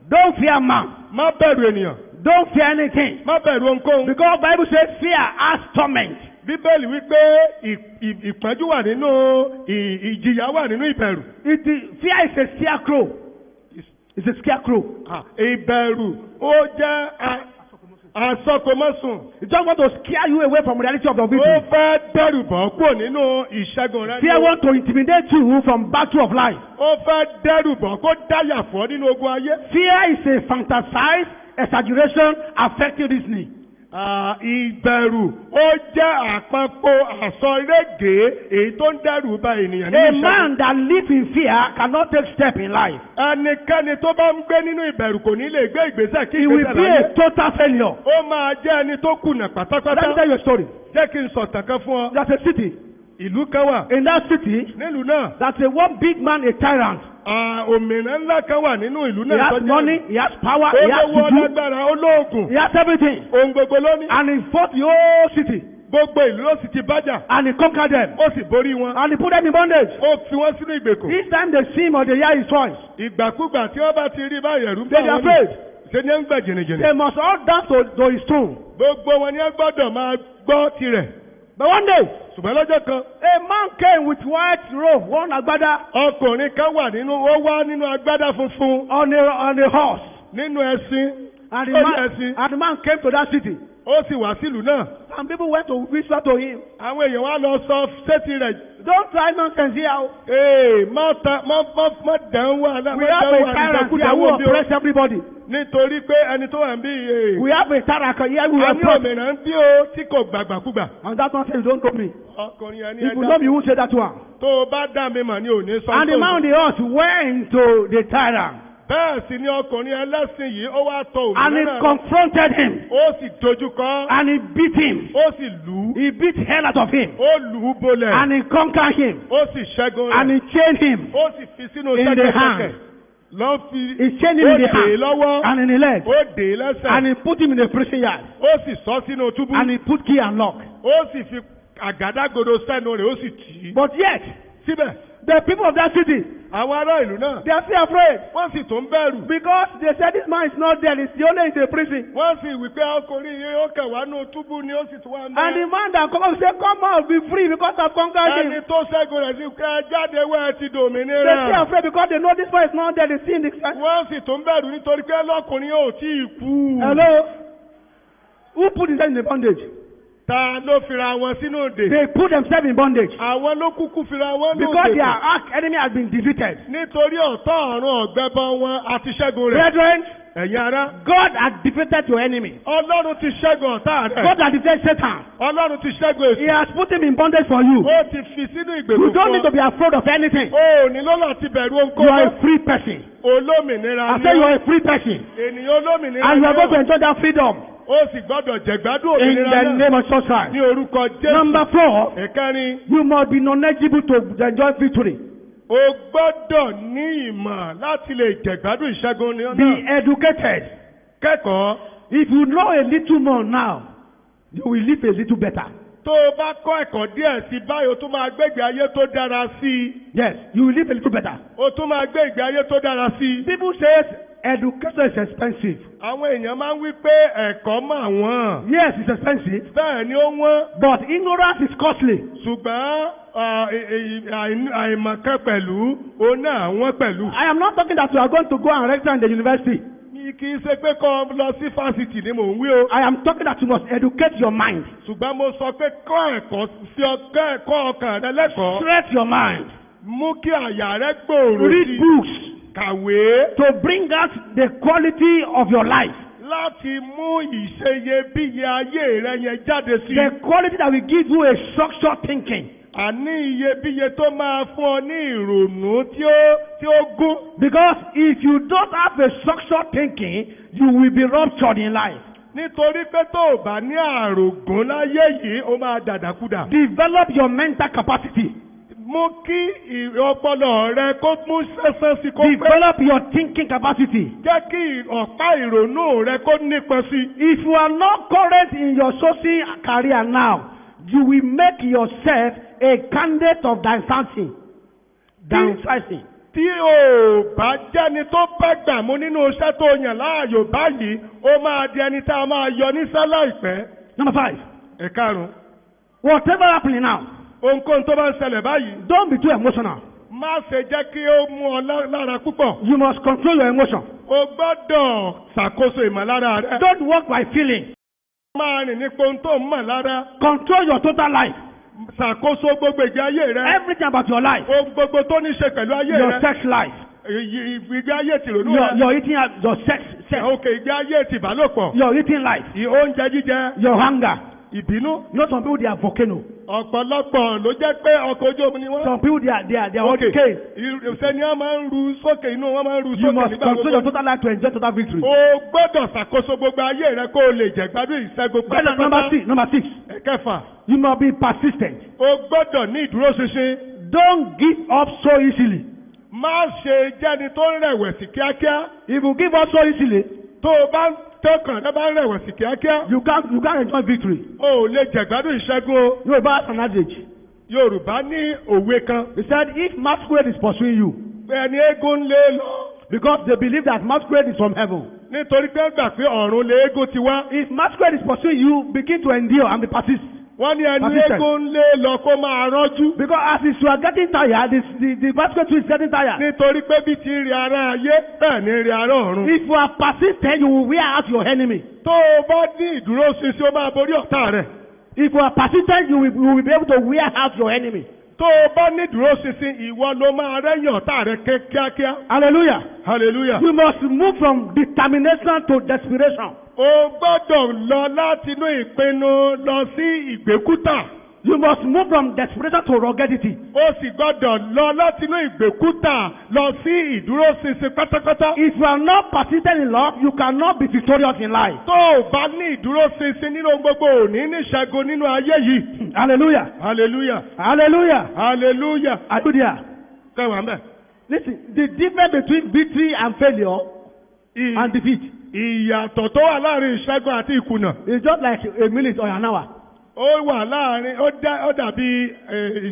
Don't fear man. Má bẹ̀rù ènìyàn. Don't fear anything. Má bẹ̀rù ohunkóhun. Because Bible says fear has torment. Bíbélì wípé ìpọ́njú wà nínú ìjìyà wà nínú ìbẹ̀rù. Fear is a scarecrow. It's a scarecrow. Ìbẹ̀rù ó jẹ́ asọ́kọmọ́sùn. It just want to scare you away from the reality of the Ó victory. fẹ́ dẹ́rù bọ́ kúrò nínú ìṣẹ́gun rẹ. Fear want to intimidate you from battle of life. Ó fẹ́ dẹ́rù bọ́ kó dáyà fọ́ nínú ogun ayé. Fear is a fantasized exaggeration affecting reasoning. Ìbẹ̀rù ó jẹ́ àpapọ̀ àsọrégèé èyí tó ń dẹ́rù bà ènìyàn nínú A ìṣẹ́gun. man that lives in fear cannot take step in life. Ẹnikẹ́ni tó bá ń gbé nínú ìbẹ̀rù kò ní lè gbé ìgbésẹ̀ kí He will ìgbésẹ̀ be láyé. a total failure. Ó máa jẹ́ ẹni tó kùnà Let me pátápátá. tell you a story. Jẹ́ kí n sọ̀tàn kan fún ọ. There's a city. Ìlú kan wà. In that city, Nílùú náà, there's a one big man, a tyrant. òmìnira ńlá kan wà nínú ìlú He náà. has money, he has power, he has Olówó to lágbára, olóògùn, he has everything. ohun gbogbo lónìí. And he fought the whole city. Gbogbo ìlú ló sì ti bájà. And he conquered them. Ó sì borí wọn. And he put them in bondage. Ó fi wọ́n sínú ìgbèkùn. Each time they see him or they hear his voice, Ìgbàkúgbà tí wọ́n bá ti rí báyìí ẹ̀rù ń they bá are wọn afraid. Ṣé ni ẹ ń gbà jìnnìjìnnì? They must all dance to his tune. Gbogbo wọn ni ẹ gbọ́dọ̀ máa gbọ́ tirẹ̀. But one day, Ṣùgbọ́n lọ́jọ́ kan, a man came with white robe, one agbada, ọkùnrin kan wà ó wá nínú agbádá funfun on a horse. nínú ẹṣin. And Ó ní ẹṣin. the man came to that city. Ó sì wá sílùú náà. And people went to whisper to him, Àwọn èèyàn wá lọ sọ sétí rẹ̀. don't try nonsense here. Má dán wà We have a tyrant here who oppress everybody. Nítorí pé ẹni tó wà ń bí We have a tyrant here who a ní oppress. òmìnira ń bí o tí kò gbàgbàkúgbà. And that man said, don't know me. Ọkùnrin yẹn ní If you know me, you won't say that to him. tó o bá dá mi mà ní òní sọ. And the man on the horse went to the tyrant. Bẹ́ẹ̀ sì ni ọkùnrin ẹlẹ́sìn yìí ó wá tọ And he òmìnira náà. confronted him. Ó sì dojú kọ. And he beat him. Ó sì lù ú. He beat hell out of him. Ó lù ú bolẹ̀. And he conquered him. Ó sì ṣẹ́gun And rẹ̀. he chained him. Ó sì fi sínú In the sẹ́kẹ̀sẹ̀kẹ̀. hand. Lọ́ fi. He chained him Ó in the dè é hand lọ́wọ́. and in the leg. Ó dè é lẹ́sẹ̀. And he put him in a prison yard. Ó sì sọ sínú túbú. And he put key and lock. Ó sì fi àgádágodo sẹ́nu rẹ̀ ó sì tì í. But yet, Síbẹ̀, the people of that city, àwọn ará ìlú náà, they are still afraid. wọ́n sì tún bẹ̀rù. Because they said this man is not dead, he's the only in the prison. Wọ́n sì wí pé ọkùnrin yìí ó kẹ̀ wá nù túbú ni ó sì tún wá ń And the man that come up said, come out, be free because I've conquered Ẹni him. tó ṣẹ́gun rẹ̀ sí pé jáde wá ẹ ti They still dòmìnira. afraid because they know this man is not dead, he's still in the... Wọ́n sì tún bẹ̀rù nítorí pé lọ́kùnrin yóò tí ì kú. Hello? Who put himself in the bondage? Ta ló fira wọn sínú òde? They put themselves in bondage. Àwọn ló kúkú fira wọn ní Because òde. their arch enemy has been defeated. Nítorí ọ̀tá ọ̀run ọ̀gbẹ́bọ wọn àti ṣẹ́gun rẹ̀. Brethren, Ẹ̀yin ará, God has defeated your enemy. Ọlọ́run ti ṣẹ́gun ọ̀tá rẹ̀. God has defeated Satan. Ọlọ́run ti ṣẹ́gun He èṣù. has put him in bondage for you. Ó ti fi sínú You ìgbèkùn don't need to fún be afraid of anything. ọ. O ò nílò láti bẹ̀rù You are a ohunkóhun. free person. Olómìnira I ni say you are ọ́. a free person. Ènìyàn olómìnira And you are ni going to ọ́. enjoy that freedom. Ó sì gbọ́dọ̀ jẹ̀gbádùn In òmìnira the náà. name of Jesus Christ. Ní orúkọ Jésù. Number 4, Ẹ̀kẹrin, you must be knowledgeable to enjoy victory. o gbọ́dọ̀ ní ìmọ̀ láti lè jẹ̀gbádùn ìṣẹ́gun ní Be ọ̀nà. educated. Kẹ́kọ̀ọ́. If you know a little more now, you will live a little better. Tó o bá kọ́ ẹ̀kọ́ díẹ̀ sí báyìí, o tún máa gbé ìgbé ayé tó dára sí i. Yes, you will live a little better. O tún máa gbé ìgbé ayé tó dára sí i. People say education is expensive. Àwọn èèyàn máa ń wí pé ẹ̀kọ́ mà wọ́n. Yes, it's expensive, Bẹ́ẹ̀ ni ó wọ́n. but ignorance is costly. Ṣùgbọ́n àìmọ̀kan pẹ̀lú, òun náà wọ́n pẹ̀lú. I am not talking that you are going to go and register in the university. Kì í ṣe pé kọ́ lọ sí fásitì ni mò ń wí o. I am talking that you must educate your mind. Ṣùgbọ́n mo sọ pé kọ́ ẹ̀kọ́ kọ́ ọkàn rẹ lẹ́kọ̀ọ́. Stretch your mind. Mú kí àyà rẹ gbòòrò Read sí i. books Kàwé. to bring out the quality of your life. Láti mú ìṣeyebíye ayé rẹ yẹn jáde sí i. The quality that will give you a structured thinking. Àní iyebíye tó máa fún ọ ní ìrònú tí ó gún. Because if you don't have a structured thinking, you will be ruptured in life. nítorí pé tó o bá ní àrògùn láyé yìí ó máa dàdàkúdà. Develop your mental capacity. mú kí ọpọlọ rẹ kó mú sẹ́sẹ́ sí kó pé. Develop your thinking capacity. jẹ́ kí ọ̀pá ìrònú rẹ kó nípọn sí. If you are not current in your social career now, you will make yourself a candidate of downsizing. Downsizing. tí o bá jẹ́ni tó bá gbà mú nínú iṣẹ́ tó yàn láàyò báyìí ó máa di ẹni tá a máa yọ níṣẹ́ láìpẹ́. Number 5. ẹ̀karùn-ún. Whatever happening now, ohunkóhun tó bá ń ṣẹlẹ̀ báyìí. don't be too emotional. má ṣe jẹ́ kí ó mú ọ lára púpọ̀. You must control your emotion. o gbọ́dọ̀ ṣàkóso ìmọ̀lára rẹ. Don't walk by feeling. máa rìn nípa ohun tó ń mọ̀ lára. Control your total life. ṣàkóso gbogbo ìgbé ayé rẹ. Everything about your life. ohun gbogbo tó ní ṣe pẹ̀lú ayé Your rẹ. sex life. ìgbé ayé tìrònú rẹ. Your eating, your sex. òkè ìgbé ayé tìbálòpọ̀. Your eating life. oúnjẹ jíjẹ. Your hunger. ìbínú. You know some people they are volcano. ọ̀pọ̀lọpọ̀ ló jẹ́ pé ọkọ̀ ojú omi ni wọ́n. Some people they are Okay. okay. Ìṣẹ́ni wọ́n máa ń ru sókè inú wọn máa ń ru You sókè must nígbà control your gbogbo. total life to enjoy total victory. O gbọ́dọ̀ ṣàkóso gbogbo ayé rẹ kó o lè jẹ gbádùn ìṣẹ́gun pátápátá. Number 6. Ẹ̀kẹfà. You must be persistent. O gbọ́dọ̀ ní ìdúróṣinṣin. Don't give up so easily. Má ṣe jẹ́ni tó ń rẹ̀wẹ̀sì kíákíá. If you give up so easily, Tó o bá ń tọkàn rẹ bá ń rẹ̀wẹ̀sì kíákíá. you can't enjoy victory. O ò lè jẹ gbádùn ìṣẹ́gun o. Yorùbá has an adage. Yorùbá ní òwe kan. He said if masquerade is pursuing you, Ẹni eégún lé lọ. because they believe that masquerade is from heaven. Nítorí pé gbà pé ọ̀run lé eégún ti wá. If masquerade is pursuing you, begin to endure and be persistent. Wọ́n ní ẹni Persistent. eégún lé lọ kó máa rọ́jú. Because as you are getting tired, the masquerade too is getting tired. Nítorí pé bí ti rí ara ayé bẹ́ẹ̀ ni rí ara ọ̀run. If you are persistent, you will wear out your enemy. Tó o bá ní ìdúróṣinṣin ó máa borí ọ̀tá rẹ̀. If you are persistent, you will be able to wear out your enemy. Tó o bá ní ìdúróṣinṣin ìwọ ló máa rẹ́yìn ọ̀tá rẹ̀ kíákíá. Hallelujah. Hallelujah. You must move from determination to desperation. O gbọ́dọ̀ lọ láti inú ìpinnu lọ sí ìgbékútà. You must move from desperation to ruggedity. O sì gbọ́dọ̀ lọ láti inú ìgbékútà lọ sí ìdúróṣinṣin pátápátá. If you are not persistent in love, you cannot be victorious in life. Tó o bá ní ìdúróṣinṣin nínú gbogbo òní ní ìṣẹ́gun nínú ayé yìí. Hallelujah. Hallelujah. Hallelujah. Hallelujah. Hallelujah. Kẹwàá mẹ́. Listen, the difference between victory and failure and defeat Ìyàtọ̀ tó wà láàrin ìṣẹ́gun àti ìkùnà. is just like a minute or an hour. Ó wà láàrin ó dàbí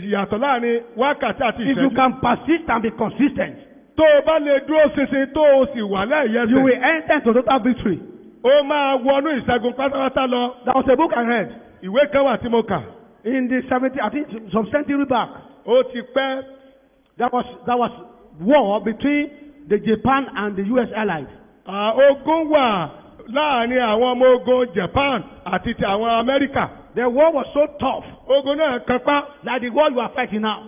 ìyàtọ̀ láàrin wákàtí àti If you ìṣẹ́jú. can persist and be consistent, Tó o bá lè dúró ṣinṣin tó o sì wà you will lẹ́yẹsẹ̀. enter into total victory. Ó máa wọnú ìṣẹ́gun pátápátá lọ. There was a book I read Ìwé kan wà tí mo kà. in the 70s, I think some century back. Ó ti pẹ́. There was war between the Japan and the US allies. Ogun wà láàrin àwọn ọmọ ogun Japan àti ti àwọn Amẹ́ríkà. The war was so tough, Ogun náà kápá. like the war you are fighting now,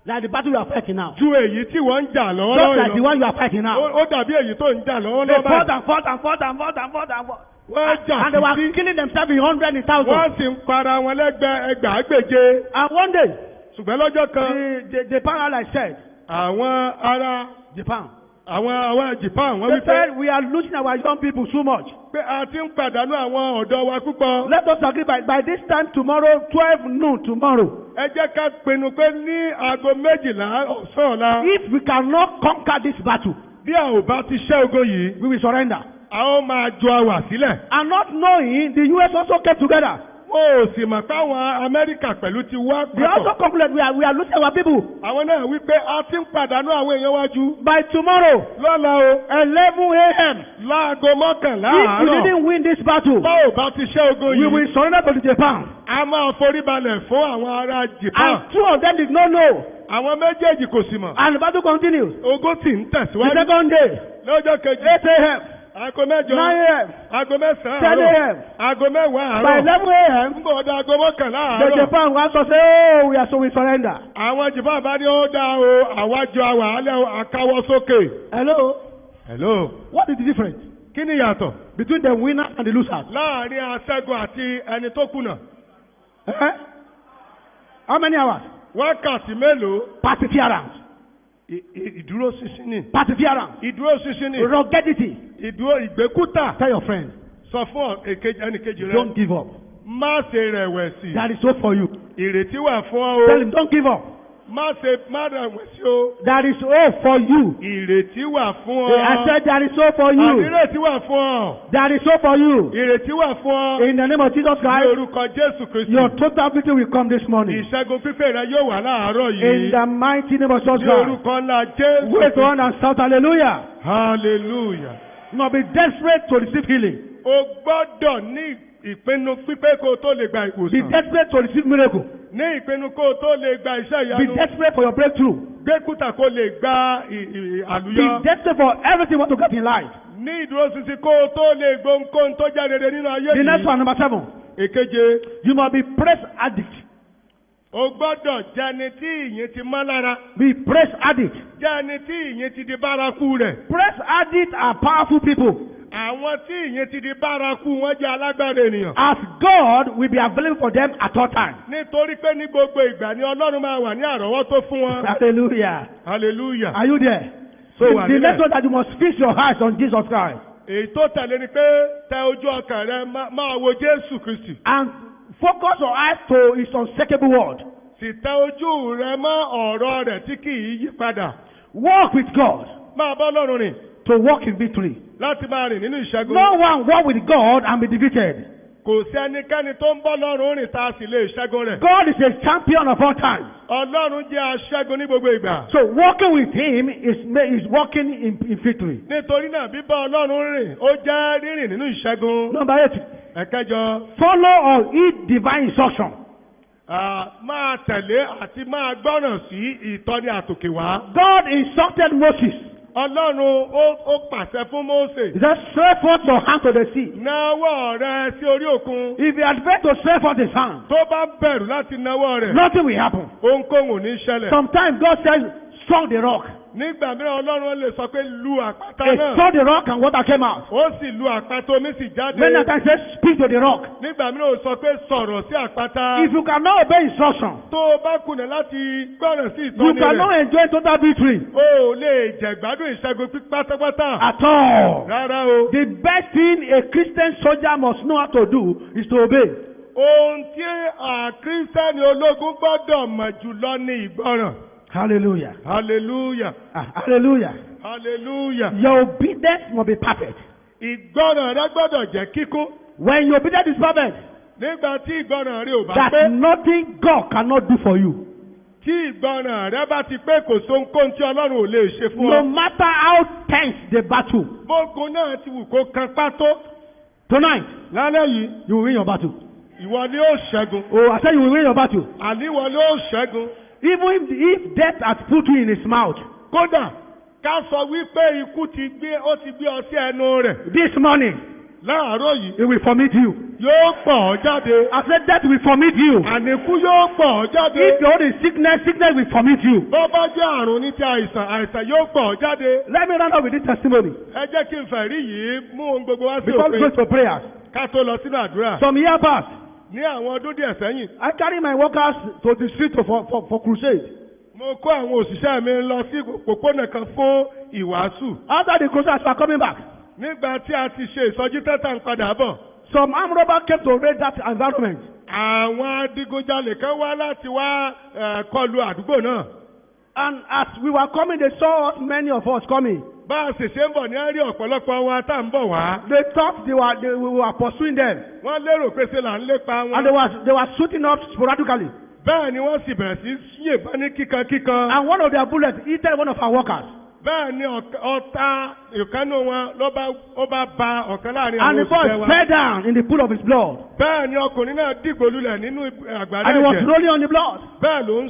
like the battle you are fighting now, Ju èyí tí wọ́n ń jà just lọ́wọ́lọ́wọ́ like the lọ. one you are fighting now. Ó dàbí èyí tó ń jà They lọ́wọ́lọ́wọ́ fought báyìí. and fought and fought and fought and fought and fought. Wọ́n jà And they were títí. killing themselves in hundreds and thousands. Wọ́n sì ń para wọn ẹgbàágbèje. And one day, Ṣùgbọ́n lọ́jọ́ kan, the Japan allies said, àwọn ará Japan, àwọn Japan wọ́n they wí pé said we are losing our young people so much. pé a ti ń pàdánù àwọn ọ̀dọ́ wa púpọ̀. Let us agree by this time tomorrow, 12 noon tomorrow. Ẹ jẹ́ ká pinnu pé ní aago 12 ọ̀sán ọ̀la. If we cannot conquer this battle, Bí a ò bá ti ṣẹ́ ogun yìí, we will surrender. a ó máa ju àwà sílẹ̀. And not knowing, the US also came together. Wọ́n ò sì mọ̀ káwọn Amẹ́ríkà pẹ̀lú ti wá They also papọ̀. concluded we are losing our people. Àwọn náà wí pé a ti ń pàdánù àwọn èèyàn wájú. By tomorrow, Lọ́la o, 11 a.m., láago 11 if we àárọ̀. didn't win this battle, Bá ò bá ti ṣẹ́ ogun we yìí, will surrender to the Japan. a máa foríbalẹ̀ fún àwọn ará Japan. And two of them did not know. Àwọn méjèèjì kò sì mọ̀. And the battle continues. Ogun sì ń The tẹ̀síwájú. second day, Lọ́jọ́ kejì, 8 a.m., aago 9 mẹ́jọ, a.m., aago 9 10 àárọ̀, a.m. aago 10 By àárọ̀. 11 a.m., Ń bọ̀ ọdọ aago 11 the àárọ̀. Japan was to say, oh, we are so we surrender. Àwọn Japan bá ní ó dá o, àwájọ àwàálẹ̀ àkáwọ́ sókè. Hello? Hello. What is the difference Kí ni ìyàtọ̀ between the winners and the losers? láàrin aṣẹ́gun àti ẹni tó kùnà? Eh? How many hours? Wákàtí mélòó? Perseverance. Ìdúróṣinṣin ni. Perseverance. Ìdúróṣinṣin ni. Ruggedity. Ìgbékútà. Tell your friend, sọ fún ẹnìkejì rẹ. Don't give up. Má ṣe rẹ̀wẹ̀sì. That is hope for you. Ìrètí wà fún ọ Tell o. him, don't give up. Má rẹ̀wẹ̀sì o. That is hope for you. Ìrètí wà fún ọ. I said, there is hope for you. Ìrètí wà fún ọ. There is hope for you. Ìrètí wà fún ọ. In the name of Jesus Ní Christ, orúkọ Jésù Kristi. your total victory will come this morning. Ìṣẹ́gun pípé rẹ yóò wà láàárọ̀ In yìí. the mighty name of Jesus Ní Christ. orúkọ ńlá Jésù Wait on and shout hallelujah. Hallelujah. You must be desperate to receive healing. O gbọ́dọ̀ ní ìpinnu pípé kó o tó lè gba Be ìwòsàn. desperate to receive miracle. Ní ìpinnu kó o tó lè gba iṣẹ́ Be ìyanu. desperate for your breakthrough. Gbé kúta kó lè gba Be àlùyọ. desperate for everything you want to get in life. Ní ìdúróṣinṣin kó o tó lè gbóǹkóhun tó jẹ́ rere nínú ayé The next yìí. one, number 7. Èkeje, You must be praise addict. o gbọ́dọ̀ jẹ́ ẹni tí ìyìn ti mọ́ lára. Be praise addict. Jẹ́ ẹni tí ìyìn ti di bárakú rẹ̀. Praise addicts are powerful people. Àwọn tí ìyìn ti di bárakú wọn jẹ́ alágbára ènìyàn. As God will be available for them at all times. Nítorí pé ní gbogbo ìgbà ni Ọlọ́run máa wà ní àrọ́wọ́tó fún wọn. Hallelujah. Hallelujah. Are you there? So the wà the next nílẹ̀. one that you must fix your eyes on Jesus Christ Èyí tó tẹ̀lé ni pé tẹ ojú ọkàn rẹ máa wo Jésù Kristi. and focus your eyes to His unshakable word. Sì tẹ ojú rẹ mọ́ ọ̀rọ̀ rẹ̀ tí kì í yí padà. Walk with God Máa bá Ọlọ́run rìn to walk in victory. láti máa rìn nínú ìṣẹ́gun. No one walk with God and be defeated. Kò sí ẹnikẹ́ni tó ń bọ́ Ọlọ́run rìn tá a sì lè ṣẹ́gun rẹ̀. God is a champion of all times. Ọlọ́run jẹ́ aṣẹ́gun ní gbogbo ìgbà. So walking with Him is walking in victory. Nítorí náà bíbá Ọlọ́run rìn ó jẹ́ rírìn nínú ìṣẹ́gun. Number 8. Ẹ̀kẹjọ, Follow or heed divine instruction. máa tẹ̀lé àti máa gbọ́ràn sí ìtọ́ni àtòkè wá. God instructed Moses. Ọlọ́run ó pàṣẹ fún Mósè. He said, stretch forth your hand to the sea. Nawọ́ rẹ sí orí òkun. If he had failed to stretch forth his hand, Tó bá bẹ̀rù láti nawọ́ rẹ̀, nothing will happen. ohunkóhun ò ní ṣẹlẹ̀. Sometimes God says, strong the rock. Nígbà mìíràn Ọlọ́run lè sọ pé lu àpáta He náà. struck the rock and water came out. Ó sì lu àpáta omi sì jáde. Many times he says, speak to the rock. Nígbà mìíràn ó sọ pé sọ̀rọ̀ sí àpáta. If you cannot obey instruction, Tó o bá kùnà láti gbọ́ràn sí you ìtọ́ni cannot rẹ̀, enjoy total victory o ò lè jẹ̀gbádùn ìṣẹ́gun pátápátá. at all. Rárá o. The best thing a Christian soldier must know how to do is to obey. Ohun tí Kírísítẹ́nì ológun gbọ́dọ̀ mọ̀ jùlọ ni ìgbọ́ràn. Hallelujah. Hallelujah. Hallelujah. Hallelujah. Your obedience must be perfect. Ìgbọ́ràn rẹ gbọ́dọ̀ jẹ́ kíkún. When your obedience is perfect, Nígbà tí ìgbọ́ràn rẹ ò bá that pé, nothing God cannot do for you. tí ìgbọ́ràn rẹ bá ti pé kò sóhunkóhun tí Ọlọ́run ò lè ṣe fún No ọ. matter how tense the battle, Bógun náà ti wù kó kan pátó. tonight Lálẹ́ yìí, you will win your battle. ìwọ ni ó ṣẹ́gun. Oh, I said you will win your battle. Àní ìwọ ni ó ṣẹ́gun. Even if death has put you in his mouth, Kódà, ká sọ wípé ikú ó ti gbé ọ sí ẹnu rẹ̀. this morning, Láàárọ̀ yìí, it will vomit you. yóò pọ̀ ọ́ jáde. I said death will vomit you. Àníkú yóò pọ̀ ọ́ jáde. If your own is sickness, sickness will vomit you. Bó bá jẹ́ àrùn ní ti àìsàn, àìsàn yóò pọ̀ ọ́ jáde. Let me round up with this testimony Ẹ jẹ́ kí n fẹ̀rí yìí mú ohun gbogbo wá sí before we go òpin to prayers. ká tó lọ sínú àdúrà. Some years past, Ní àwọn ọdún díẹ̀ sẹ́yìn, I carry my workers to the street for crusade. mo kó àwọn òṣìṣẹ́ mi lọ sí òpópónà kan fún ìwàásù. After the crusade, as we are coming back, Nígbà tí a ti ṣe ìsọjí tẹ́tà ń padà bọ̀, some armed robbers came to raid that environment. àwọn adigunjalè kan wá láti wá kọlu àdúgbò náà. And as we were coming, they saw us, many of us coming. Bá a sì ṣe ń bọ̀ ní rí ọ̀pọ̀lọpọ̀ wa tá ń bọ̀ wá. They thought we were pursuing them. Wọ́n lérò pé ṣe là ń lépa And wọn. they were shooting up sporadically. Bẹ́ẹ̀ ni wọ́n sì bẹ̀rẹ̀ sí yìnbọn ní kíkankíkan. And one of their bullets hit one of our workers. Bẹ́ẹ̀ ni ọta ìkànnì wọn ó bá ba ọ̀kan láàrin And àwọn the boy òṣìṣẹ́ wa. fell down in the pool of his blood. Bẹ́ẹ̀ ni ọkùnrin náà dìgbò lulẹ̀ nínú àgbàrá And he was ẹ̀jẹ̀. rolling on the blood. Bẹ́ẹ̀ ló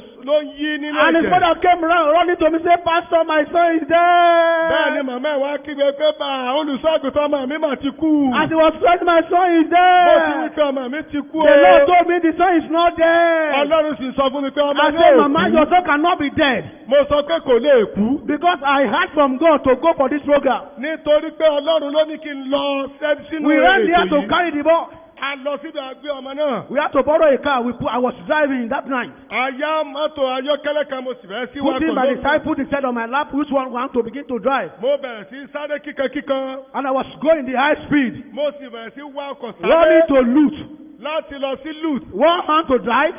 ń yí nínú And his ẹ̀jẹ̀. mother came running to me, say, Pastor, my son is Bẹ́ẹ̀ ni dead. màmá ẹ̀ wá kígbe pé bá olùṣọ́àgùtàn ọmọ mi mà ti kú. As he was saying, my son is Mo ti wí dead. pé ọmọ mi ti kú o. The Lord told me the son is not dead. Ọlọ́run sì sọ fún mi pé ọmọ I mi said, ò Mama, your kú. son cannot be dead. Mo sọ pé kò lè kú. Because I heard from God to go for this program. Nítorí pé Ọlọ́run ló ní kí n lọ sínú We ran there ètò to yìí. carry the ball. A lọ síbi àgbé ọmọ náà. We had to borrow a car. I was driving that night. A yá mọ́tò ayọ́kẹ́lẹ́ kan mo sì bẹ̀rẹ̀ sí Putting my wakọ̀ disciple his head on my lap, which one want to begin to drive. Mo bẹ̀rẹ̀ sí sáré kíkankíkan. And I was going the high speed, Mo sì bẹ̀rẹ̀ sí wá ọkọ̀ running sáré to loot. láti lọ sí Lut. One hand to drive,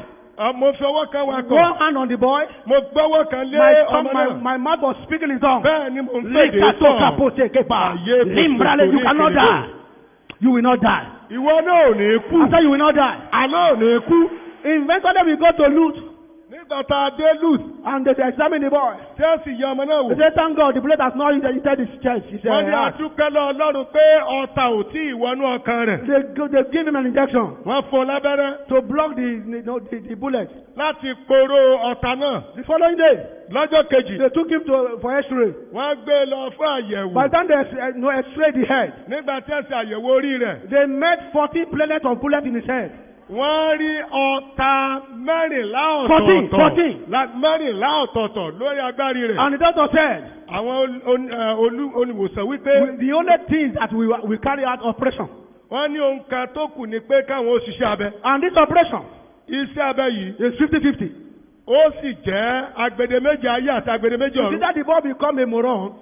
Mo fi ọwọ́ kan one wakọ̀. hand on the boy. Mo gbọ́wọ́ kan lé My ọmọ tongue, náà. my mouth was speaking in tongue. Bẹ́ẹ̀ ni mo ń fèdè Later, so sọ. kapote kepa. Ayé kò Limbrale, sí you kò ní cannot ìkìlì. die. You will not die. Ìwọ náà ò ní kú. I said you will not die. Àná ò ní kú. Eventually we go to loot, Nígbà tá a dé Lut, and they examine the boy. tí a sì yẹ ọmọ náà They wò. say, thank God, the bullet has not entered his chest. He said, Wọ́n ní "Ah." adúpẹ́ lọ Ọlọ́run pé ọta ò tí ì wọnú ọkàn rẹ̀. They give him an injection Wọ́n fún un lábẹ́rẹ́ to block the bullet. láti poró ọta náà. The following day, Lọ́jọ́ kejì, they took him for X-ray. wọ́n gbé e lọ fún àyẹ̀wò. By the time they X-rayed the head, Nígbà tí a ṣe àyẹ̀wò orí rẹ̀, they made 14 planets of bullets in his head. wọ́n rí ọta mẹ́rìnlá 14. ọ̀tọ̀ọ̀tọ̀. Mẹ́rìnlá ọ̀tọ̀ọ̀tọ̀ lórí agbárí rẹ̀. And the doctor said, Àwọn olùwòsàn wípé the only thing that we carry out operation. wọ́n ní ohun kan tó kù ni pé káwọn ó ṣiṣẹ́ abẹ. And this operation Iṣẹ́ abẹ yìí is 50-50. ó sì jẹ́ agbedeméjì ayé àti agbedeméjì You see ọ̀run. that the boy become a moron,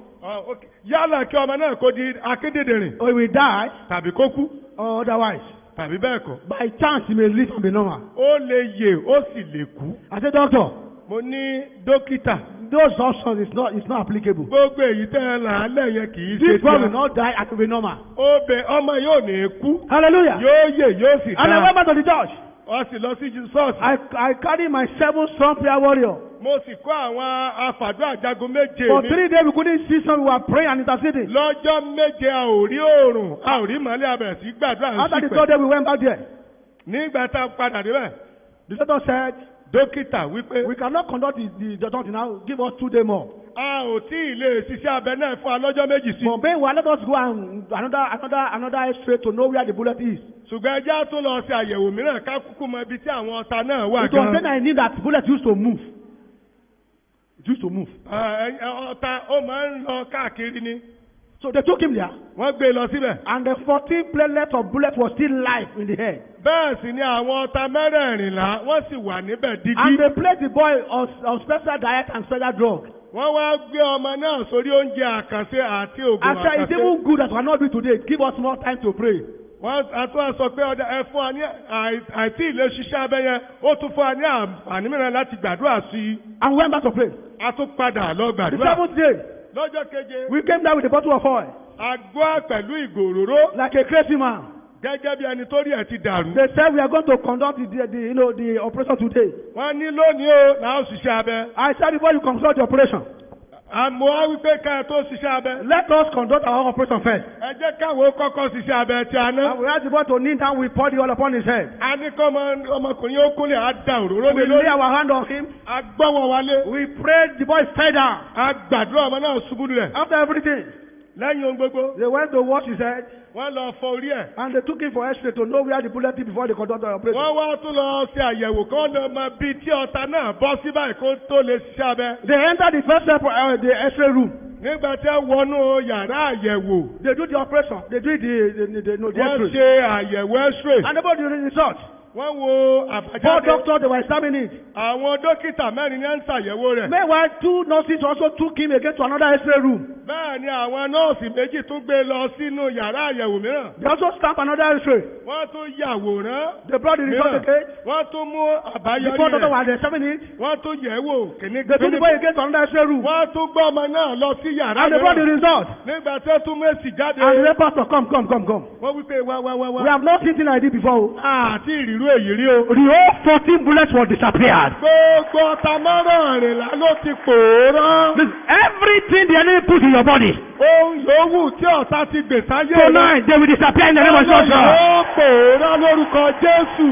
Okay. Yálà kí ọmọ náà kó di akédèdèrìn or he will die, tàbí kó kú or otherwise. tàbí bẹ́ẹ̀ kọ́. By chance, he may live and be normal. Ó lè yè ó sì lè kú. I said, doctor, Mo ní dókítà. those options is not applicable. Gbogbo èyí tẹ́ ẹ là á lẹ̀ yẹn kì í ṣe This boy will tí a. not die and will be normal. Ọmọ yóò ní kú. Hallelujah. Yóò yè yóò sì And I dá. went back to the church. Wọ́n sì lọ sí ṣọ́ọ̀ṣì. I carry my 7 strong prayer warrior. Mo sì kó àwọn afàdúrà jagun méje For mi. 3 days we couldn't see some. We were praying and interceding. Lọ́jọ́ méje a ò rí oòrùn, a ò rí mọ́lẹ̀ abẹ̀rẹ̀ sí gbàdúrà After the sí 3rd pẹ̀. day we went back there. Nígbà tá a padà débẹ̀, The doctor said, dókítà wípé we cannot conduct the doctor now. Give us 2 days more. a ò tí ì lè ṣiṣẹ́ abẹ náà fún alọ́jọ́ méjì sí. But meanwhile, let us go and another X-ray to know where the bullet is. Ṣùgbọ́n ẹjẹ́ tún lọ sí àyẹ̀wò mìíràn ká kúkú mọ ibi tí àwọn ọta náà wà It was then gan. I knew that bullet used to move. It used to move. Ọta ó máa ń lọ káàkiri ni. So they took him there. Wọ́n gbé e lọ síbẹ̀. And the 14 planets of bullets were still live in the head. Bẹ́ẹ̀ sì ni àwọn ọta mẹ́rẹ̀ẹ̀rìnlá wọ́n sì wà níbẹ̀ And dígí. they placed the boy on special diet and special drug. Wọ́n wá gbé ọmọ náà sórí oúnjẹ àkànṣe àti òògùn I said, it's àkànṣe. even good that we are not doing today. Give us more time to pray. Wọ́n àtúwà sọ pé ọjà ẹ fún wa ní àìtí ilé ṣiṣẹ́ abẹ yẹn, ó tún fún wa ní àǹfààní mìíràn láti gbàdúrà sí i. And we went back to pray. A tún padà lọ The gbàdúrà. 7th day, Lọ́jọ́ keje, we came down with a bottle of oil. a gbọ́ pẹ̀lú ìgò òróró Like a crazy man. gẹ́gẹ́ bí ẹni tó rí ẹ̀ ti dàrú. They said we are going to conduct the operation today. Wọ́n ní lónìí o làá ṣiṣẹ́ abẹ. I said before you consult the operation, Àmọ́ wá wípé ká ẹ tó ṣiṣẹ́ abẹ. let us conduct our own operation first. Ẹ jẹ́ káwọn kọ́kọ́ ṣiṣẹ́ abẹ tí a ná. And we asked the boy to kneel down, we poured the oil upon his head. A ní kọ́ ọmọkùnrin ó kúnlẹ̀ á da òróró We lé lay lórí. our hand on him. A gbọ́wọ́ wálé. We prayed, the boy fell down. A gbàdúrà ọmọ náà ṣubú lulẹ̀. After everything, Lẹ́yìn ohun gbogbo, they went to wash his head wọ́n lọ fọ orí ẹ̀. and they took him for X-ray to know where the bullet is before they conduct the operation. Wọ́n wá tún lọ ṣe àyẹ̀wò kán lọ mọ bí tí ọta náà bọ́ sí báyìí kó tó lè ṣiṣẹ́ abẹ. They entered the first step of the X-ray room. Nígbà tí ẹ wọnú yàrá àyẹ̀wò, They do the operation. They do the wọ́n X-ray. ṣe àyẹ̀wò x-ray. And about the result, Wọ́n wo 4 àbájáde. doctors, they were examining it. Àwọn dókítà mẹ́rin ní ń ṣàyẹ̀wò rẹ̀. Meanwhile, 2 nurses also took him again to another X-ray room. Bẹ́ẹ̀ ni àwọn nọ́ọ̀sì méjì tún gbé lọ sínú yàrá àyẹ̀wò mìíràn. They also stamped another X-ray. Wọ́n tún yàwòrán They brought the result mìíràn. again. Wọ́n tún mú The àbáyọrí 4 doctors rẹ̀. were examining it. Wọ́n tún yẹ̀ wò kìíní They took the boy again to another X-ray room. Wọ́n tún gbọ́ ọmọ náà lọ sí yàrá And they brought the mìíràn. result. Nígbà tí ó tún mẹ́sì jáde. And the pastor, come. Wọ́n wí pé wá. We have not seen anything like this before. Àti ìrírú èyí rí o. The whole 14 bullets were disappeared. Gbogbo ọta márùn-ún ló ti pòórá. Everything the enemy put in your body, Ohun yòówù tí ọ̀tá ti gbè sáyé rẹ̀. tonight they will disappear in the name of Jesus. Yóò pòórá lórúkọ Jésù.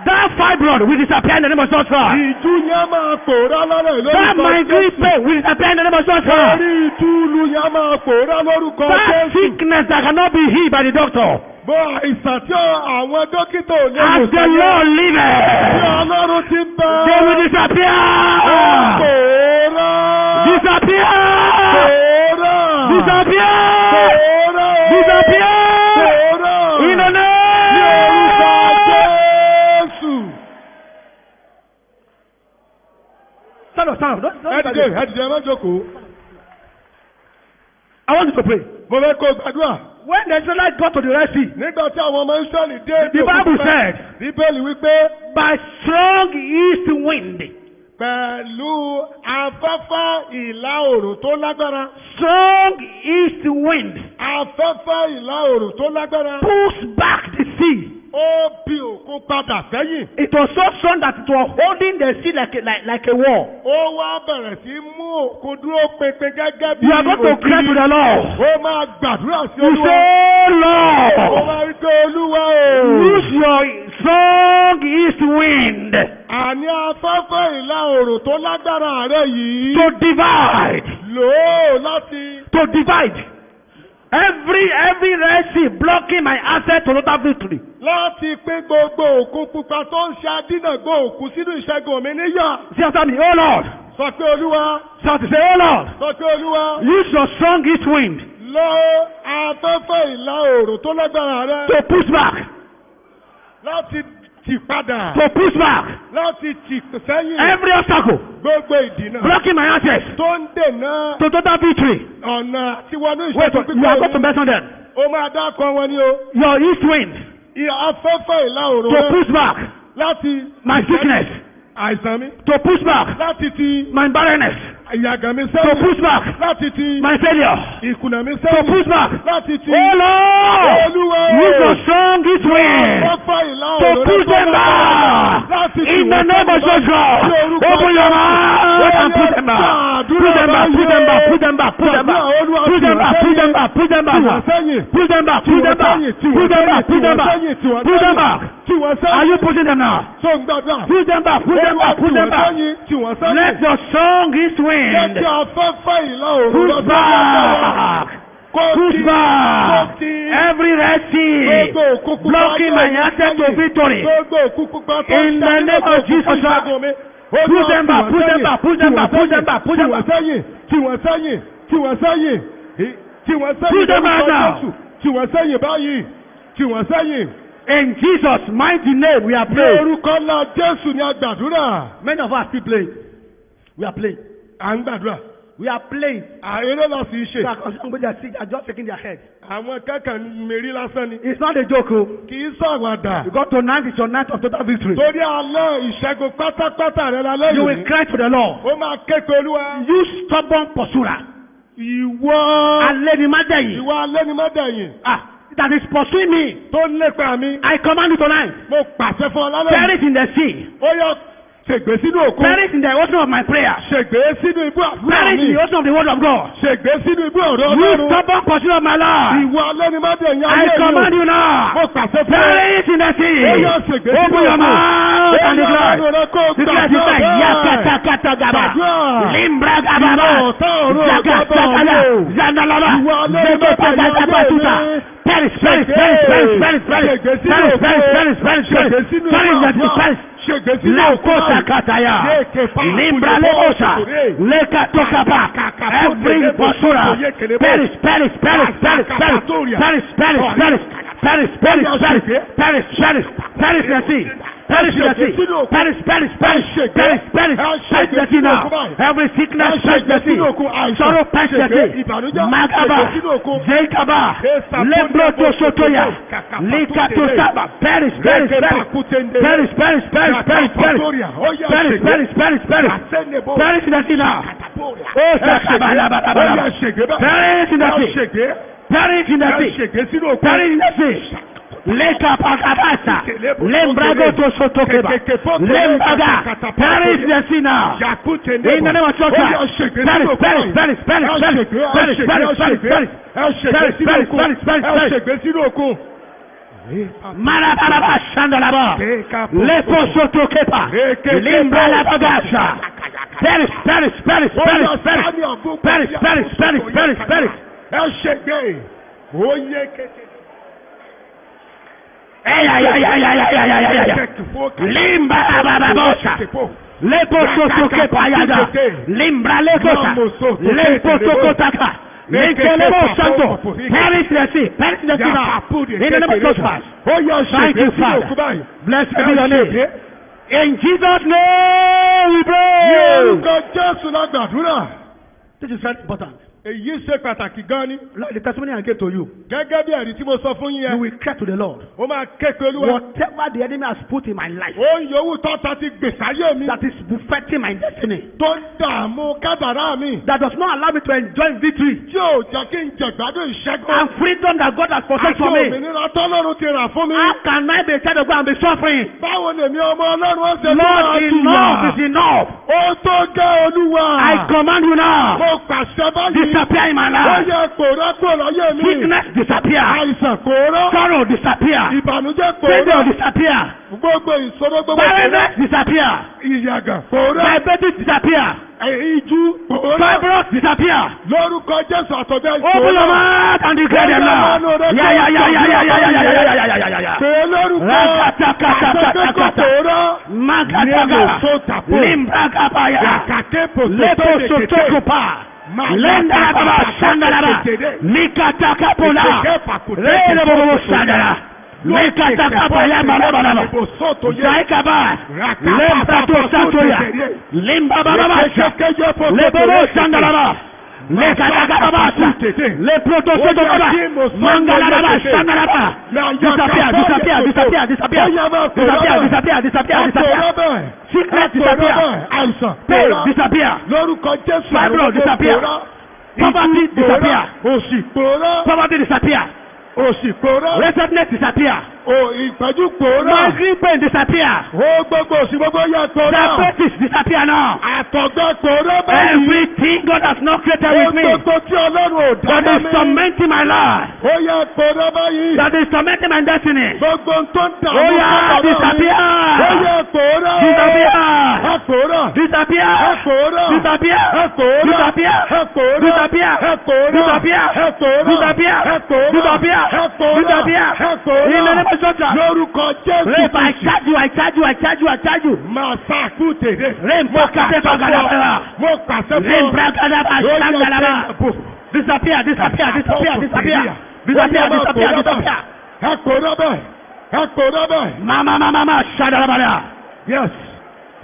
That fibroid will disappear in the name of Jesus. Ìjú yẹn máa pòórá lọ́rọ̀ That lórúkọ migraine Jésù. pain will disappear in the name of Jesus. Orí ìtúlù yẹn máa pòórá lórúkọ That Jésù. sickness that cannot be healed by the doctor, Bó àìsàn tí àwọn dókítà ò lè wò as the sáyé. Lord Tí liveth, Ọlọ́run ti ń bẹ. they will disappear. Pòórá. Disappear. Pòórá. Disappear. Pòórá. Disappear. Pòórá. In the name stand up, stand up. Don't Ẹ dìde, ẹ dìde, ẹ má jókòó. I want you to pray. Mo fẹ́ kó gbàdúrà. When the Israelites got to the Red Sea, Nígbà tí àwọn ọmọ Ísírẹ́lì dé. the Bible said, Bíbélì wípé by strong east wind, pẹ̀lú afẹ́fẹ́ ìlà oòrùn tó lágbára. strong east wind Afẹ́fẹ́ ìlà oòrùn tó lágbára. pushed back the sea. Ó bí òkun padà sẹ́yìn. It was so strong that it was holding the sea like a wall. Ó wá bẹ̀rẹ̀ sí mú òkun dúró pinpin gẹ́gẹ́ bí You are going to cry to the Lord. Ó máa gbàdúrà sí You Olúwa. say, Ó Lord, máa rí pé Olúwa o. use your strong east wind Àní afẹ́fẹ́ ìlà oòrùn tó lágbára rẹ̀ yìí. to divide. Lò ó láti. To divide. Every Red Sea blocking my access to total victory. Láti pín gbogbo òkun pupa tó ń ṣe adínàgbò òkun sínú ìṣẹ́gun mi níyà. Say after me, oh Lord. Sọ pé Olúwa. Shout to say, oh Lord, Sọ pé Olúwa. use your strong east wind Lọ afẹ́fẹ́ ìlà oòrùn tó lágbára rẹ̀. to push back. Láti tì padà. To push back. Láti tì sẹ́yìn. Every obstacle Gbogbo ìdìnà. blocking my access Tó ń dènà to total victory. ọ̀nà tí wọnú Wait, ìṣẹ́gun you are going to pípẹ́. mention them. Ó máa dákọ̀ wọn ni o. Your east wind Afẹ́fẹ́ ìlà oòrùn to rẹ̀. push back Láti my sickness. àìsàn mi. To push back Láti ti my barrenness. ìyàgàn mi To sẹ́yìn. push back Láti ti my failure. ìkùnà mi To sẹ́yìn. push back. Láti ti Oh Lord, Olúwa. use your strong east wind afẹ́fẹ́ ìlà to oòrùn push them back. In the name of Jesus, open your mouth and push them back. Push them back, push them back, push them back, push them back, push them back, push them back, push them back, push them back, push them back, push them back, push them back, push them back. Tí wọ́n Are sẹ́yìn. you pushing them now? Tó ń gbàdúrà. Push them back, push them back, push them back. Tí wọ́n sẹ́yìn. Let your strong east wind Jẹ́ kí afẹ́fẹ́ ìlà oòrùn push lọ sí back, push back every Red Sea blocking my access to victory. In the name of Jesus Christ. Push them back, push them back, push them back, push them back, push them back. Tí wọ́n sẹ́yìn. Tí wọ́n sẹ́yìn. Tí wọ́n sẹ́yìn. Push them back now. Tí wọ́n sẹ́yìn báyìí. Tí wọ́n sẹ́yìn. In Jesus' mighty name, we are Ní praying. orúkọ ńlá Jésù ni a gbàdúrà. Many of us still playing. We are playing. À ń gbàdúrà. We are playing. Àìrè lọ sí í ṣe. Somebody are sick, are just shaking their head. Àwọn kẹ́kẹ́ mérí lásán ni. It's not a joke. Oh. Kì í sàwàdà. Because tonight is your night of total victory. Torí alẹ́ ìṣẹ́gun pátápátá rẹ̀ lálẹ́ You will yìí. cry to the Lord. Ó máa ké pe Olúwa. You stubborn pursuer. Ìwọ. Alẹ́ ni má dẹ̀yìn. Ìwọ alẹ́ ni má dẹ̀yìn. That is pursuing me. Tó ń lépa mi. I command you tonight. Mo pàṣẹ fún ọ lálẹ́ yìí. Perish in the sea. Ó yọ ṣègbè sínú òkun. Perish in the ocean of my prayer. Ṣègbè sínú ibú àdúrà Perish in mi. the ocean of the word of God. Ṣègbè sínú ibú ọ̀rọ̀ You Ọlọ́run. stubborn pursuer of my Lord. Ìwọ alẹ́ ni má dẹ̀yìn I ayé mi. command you now. Mo pàṣẹ fún ọ. Perish in the Ó sea. yọ ṣègbè Open sínú your òkun. mouth and declare. Declare this time. Yakatakata gaba. Limbra gaba. Zakasakala. Zandalala. Zekotagabatuta. Perish, perish, perish, perish, perish, perish. Perish, perish, perish, perish, perish. Perish, perish, perish. La cosa kataya. Limbra leosa. Leka tokapa. Every postura. Perish, perish, perish, perish, perish. Perish, perish, perish. Perish, perish, perish. Perish, perish. Perish the sea. Perish the sea. Perish, perish, perish. Perish, perish. Perish the sea now. Every sickness, perish the sea. Sorrow, perish the sea. Magaba. Zekaba. Lebroto sotoya. Likato saba. Perish, perish, perish. Perish, perish, perish, perish, perish. Perish, perish, perish, perish. Perish the sea now. Oh, sakabalabalabala. Perish in the sea. Perish in the sea. Perish in the sea. Leka pakabasa. Lembrago to sotokeba. Lembraga. Perish the sea now. In the name of Jesus. Perish, perish, perish, perish, perish. Perish, perish, perish, perish. Perish, perish, perish, perish, perish. Marabaraba shandalaba. Lepo sotokepa. Limbra la bagasa. Perish, perish, perish, perish, perish. Perish, perish, perish, perish, perish. Ẹ ṣègbè. Ó yẹ kété. Limba bababosa. Lepo sotokepa yaga. Limbra lekosa. Lepo sotokotaka. Lekelebo santo. Perish the sea. Perish the sea now. In the name of Jesus. Thank you, Father. Blessed be your name. In Jesus' name we Ní pray. orúkọ Jésù la gbàdúrà. This is very important. Èyí ṣe pàtàkì gan ni. Like the testimony I gave to you, Gẹ́gẹ́ bí ẹ̀rí tí mo sọ fún yín you yẹn. will cry to the Lord. Ó máa ké pe Olúwa. Whatever the enemy has put in my life Ó ń yòówù tọ́ta ti gbèsáyé mi. that is buffeting my destiny, Tó ń dààmú kádàrá mi. that does not allow me to enjoy victory Tí ò jẹ́ kí n jẹ̀gbádùn ìṣẹ́gun. and freedom that God has possessed Àti for me. òmìnira tọ́lọ́run ti rà fún mi. How can I be a child of God and be suffering? Báwo lèmi ọmọ Ọlọ́run ó ṣe Lord, enough is enough. Ó tó gẹ́ Olúwa. I command you now. Mo pàṣẹ báyìí. Disappear in my Ó life. yẹ kòrá kúrò láyé mi. Sickness disappear. Àìsàn kòrá. Sorrow disappear. Ìbànújẹ́ Failure kòrá. disappear. Gbogbo ìṣòro gbogbo kòrá. Barrenness disappear. Ìyàgàn kòrá. Diabetes disappear. Ìjú kòrá. Fibroids disappear. Lórúkọ Jésù àtọ̀dẹ́ Open your kòrá. mouth and declare them now. Yeah, yeah, yeah, yeah, yeah, yeah, yeah, yeah, yeah, yeah, yeah. Pè lórúkọ Rakatakatakatakata. kòrá. Makataka. Limbrakapaya. Lepo sotokopa. Lenda baba shandara. Mikataka pola. Rele bobo shandara. Mikataka paya malabala. Zaikaba. Lemba to satoya. Limba baba. Lebobo shandara. Lekataka baba. Le proto soto baba. Mangala baba shandara. Disappear, disappear, disappear, disappear. Disappear, disappear, disappear, disappear. Sickness disappear. Àìsàn Pain kòrá. disappear. Lórúkọ Jésù. Fibroid disappear. Poverty disappear. Òṣì kòrá. Poverty disappear. Òṣì kòrá. Wretchedness disappear. Ìpẹ́jú kòrá. Migraine pain disappear. Ó gbogbo òṣì gbogbo yẹ kòrá. Diabetes disappear now. Àtọ̀gbẹ́ kòrá báyìí. Everything God has not created Ó with me gbogbo tí Ọlọ́run ò dá that is mọ́ mi. tormenting my life, Ó yẹ kòrá báyìí. that is tormenting my destiny. Gbogbo tó ń dà Oh yeah, disappear. Ó yẹ kòrá. Disappear. Ẹ kòrá. Disappear. Ẹ kòrá. Disappear. Ẹ kòrá. Disappear. Ẹ kòrá. Disappear. Ẹ kòrá. Disappear. Ẹ kòrá. Disappear. Ẹ kòrá. Disappear. Ẹ kòrá. Disappear. Ẹ kòrá. In the name of Jesus. Lórúkọ Jésù. Rape, I charge you, I charge you, I charge you, I charge you. Máa sàkú tèrè. Rape, pakate, pakadabara. Mo pàṣẹ fún Rape, ọ. pakadabara, shangalaba. Disappear, disappear, disappear, disappear. Disappear, disappear, disappear. Ẹ kòrá bẹ́ẹ̀. Ẹ kòrá bẹ́ẹ̀. Mama, mama, mama, shadalabara. Yes.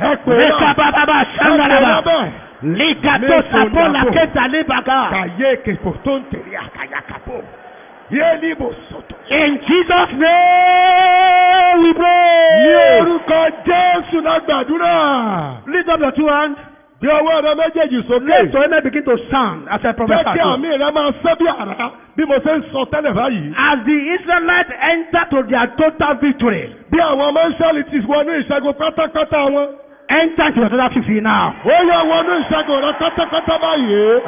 Ẹ kòrá. Reka, baba, Ẹ kòrá shangalaba. bẹ́ẹ̀. Likato, sapola, keta, libaka. Kàyé kèfò tó ń tèrè àkàyàkàpọ̀. Yéèlì bò sọ̀tọ̀. In Jesus' name we Ní pray. orúkọ Jésù la gbàdúrà. Lift up your two hands. Bí ọwọ́ rẹ méjèèjì sókè. Let your amen begin to sound as I Jẹ́ prophesy. kí àmì rẹ máa ṣẹ́ bí àrá bí mo ṣe ń sọ tẹ́lẹ̀ báyìí. As the Israelites enter to their total victory, Bí àwọn ọmọ Ísírẹ́lì ti wọnú ìṣẹ́gun pátápátá wọn. enter to your total victory now. Ó yẹ wọnú ìṣẹ́gun rẹ pátápátá báyìí.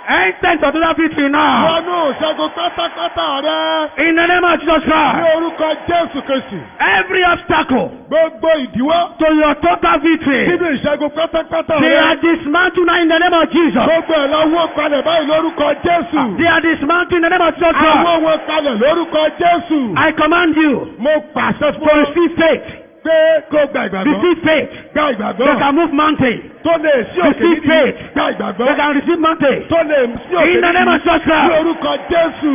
Enter to your total victory now. Wọnú ìṣẹ́gun pátápátá rẹ. In the name of Jesus Ní Christ, orúkọ Jésù Kristi. every obstacle Gbogbo ìdíwọ́. to your total victory, Nínú ìṣẹ́gun pátápátá they are rẹ. dismantled now in the name of Jesus. Gbogbo ẹ̀ lọ́wọ́ kalẹ̀ báyìí lórúkọ Jésù. They are dismantled in the name of Jesus Christ. Àwọn wọn kalẹ̀ lórúkọ Jésù. I command you Mo pàṣẹ to fún ọ receive faith. pé kó gba ìgbàgbọ́. Receive faith. Gba They ìgbàgbọ́. can move mountain. Tó lè sí òkè Receive nídìí. faith. Gba They ìgbàgbọ́. can receive mountain. Tó lè sí òkè In the name of nídìí. Jesus Ní Christ, orúkọ Jésù.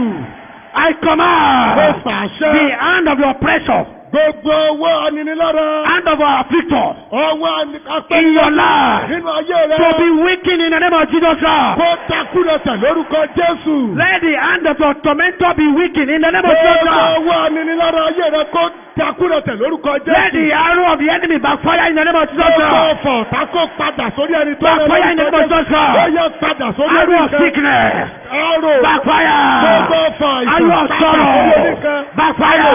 I Mo command pàṣẹ. the hand of your oppressor, Gbogbo owó aninilára. hand of our afflictor Ọwọ́ apẹ́. in your life Nínú ayé to rẹ. be weakened in the name of Jesus Christ. Kó takú lẹ́sẹ̀ lórúkọ Jésù. Let the hand of your tormentor be weakened in the name of Jesus Gbogbo Christ. owó aninilára ayé rẹ kó takú lẹ́sẹ̀ lórúkọ Let the Jésù. arrow of the enemy backfire in the name of Jesus Gbogbo Christ. ọ̀fọ̀ tako padà sórí ẹni tó Backfire in the name of Jesus Ó Christ. yẹ padà sórí ẹni Arrow of kan. sickness. Arrow. Backfire. Gbogbo ọ̀fọ̀ Arrow àìsàn of padà sórí ẹni sorrow. kan. Backfire.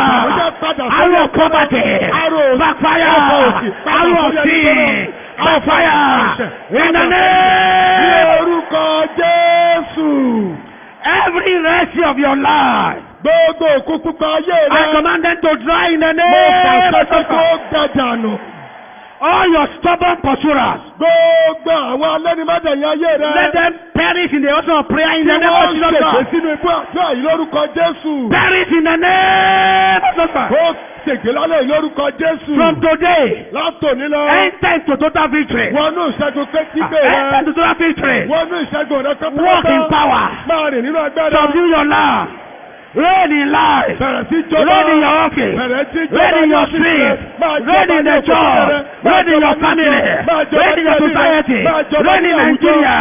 Arrow of poverty. Arrow. Backfire. Arrow. Arrow of sin. Backfire. In the Ní name. orúkọ Jésù. Every mercy of your life, Gbogbo òkú pupa ayé I rẹ. command them to dry in the Mo name pàṣẹ of pé Jesus. kó gbẹ̀dànù. All your stubborn pursuers, Gbogbo àwọn alẹ́nimọ́dẹ̀yìn ayé rẹ. let them perish in the ocean of prayer in Tí the name of wọ́n Jesus. ṣègbè sínú ibú àdúrà yìí lórúkọ Jésù. Perish in the name of Jesus. Ó ṣègbè lálẹ́ yìí lórúkọ Jésù. From today, Látòní lọ. enter into total victory. Wọnú ìṣẹ́gun kétígbé Enter rẹ. into total victory. Wọnú ìṣẹ́gun rẹ Walk in pátápátá. power. Máa rìn nínú agbára. Subdue your life. Reign in life. Bẹ̀rẹ̀ sí jọba. Reign in your office. Bẹ̀rẹ̀ sí jọba. Reign in your street. Reign in the church. Reign in your family. Reign in your society. Reign in Nigeria.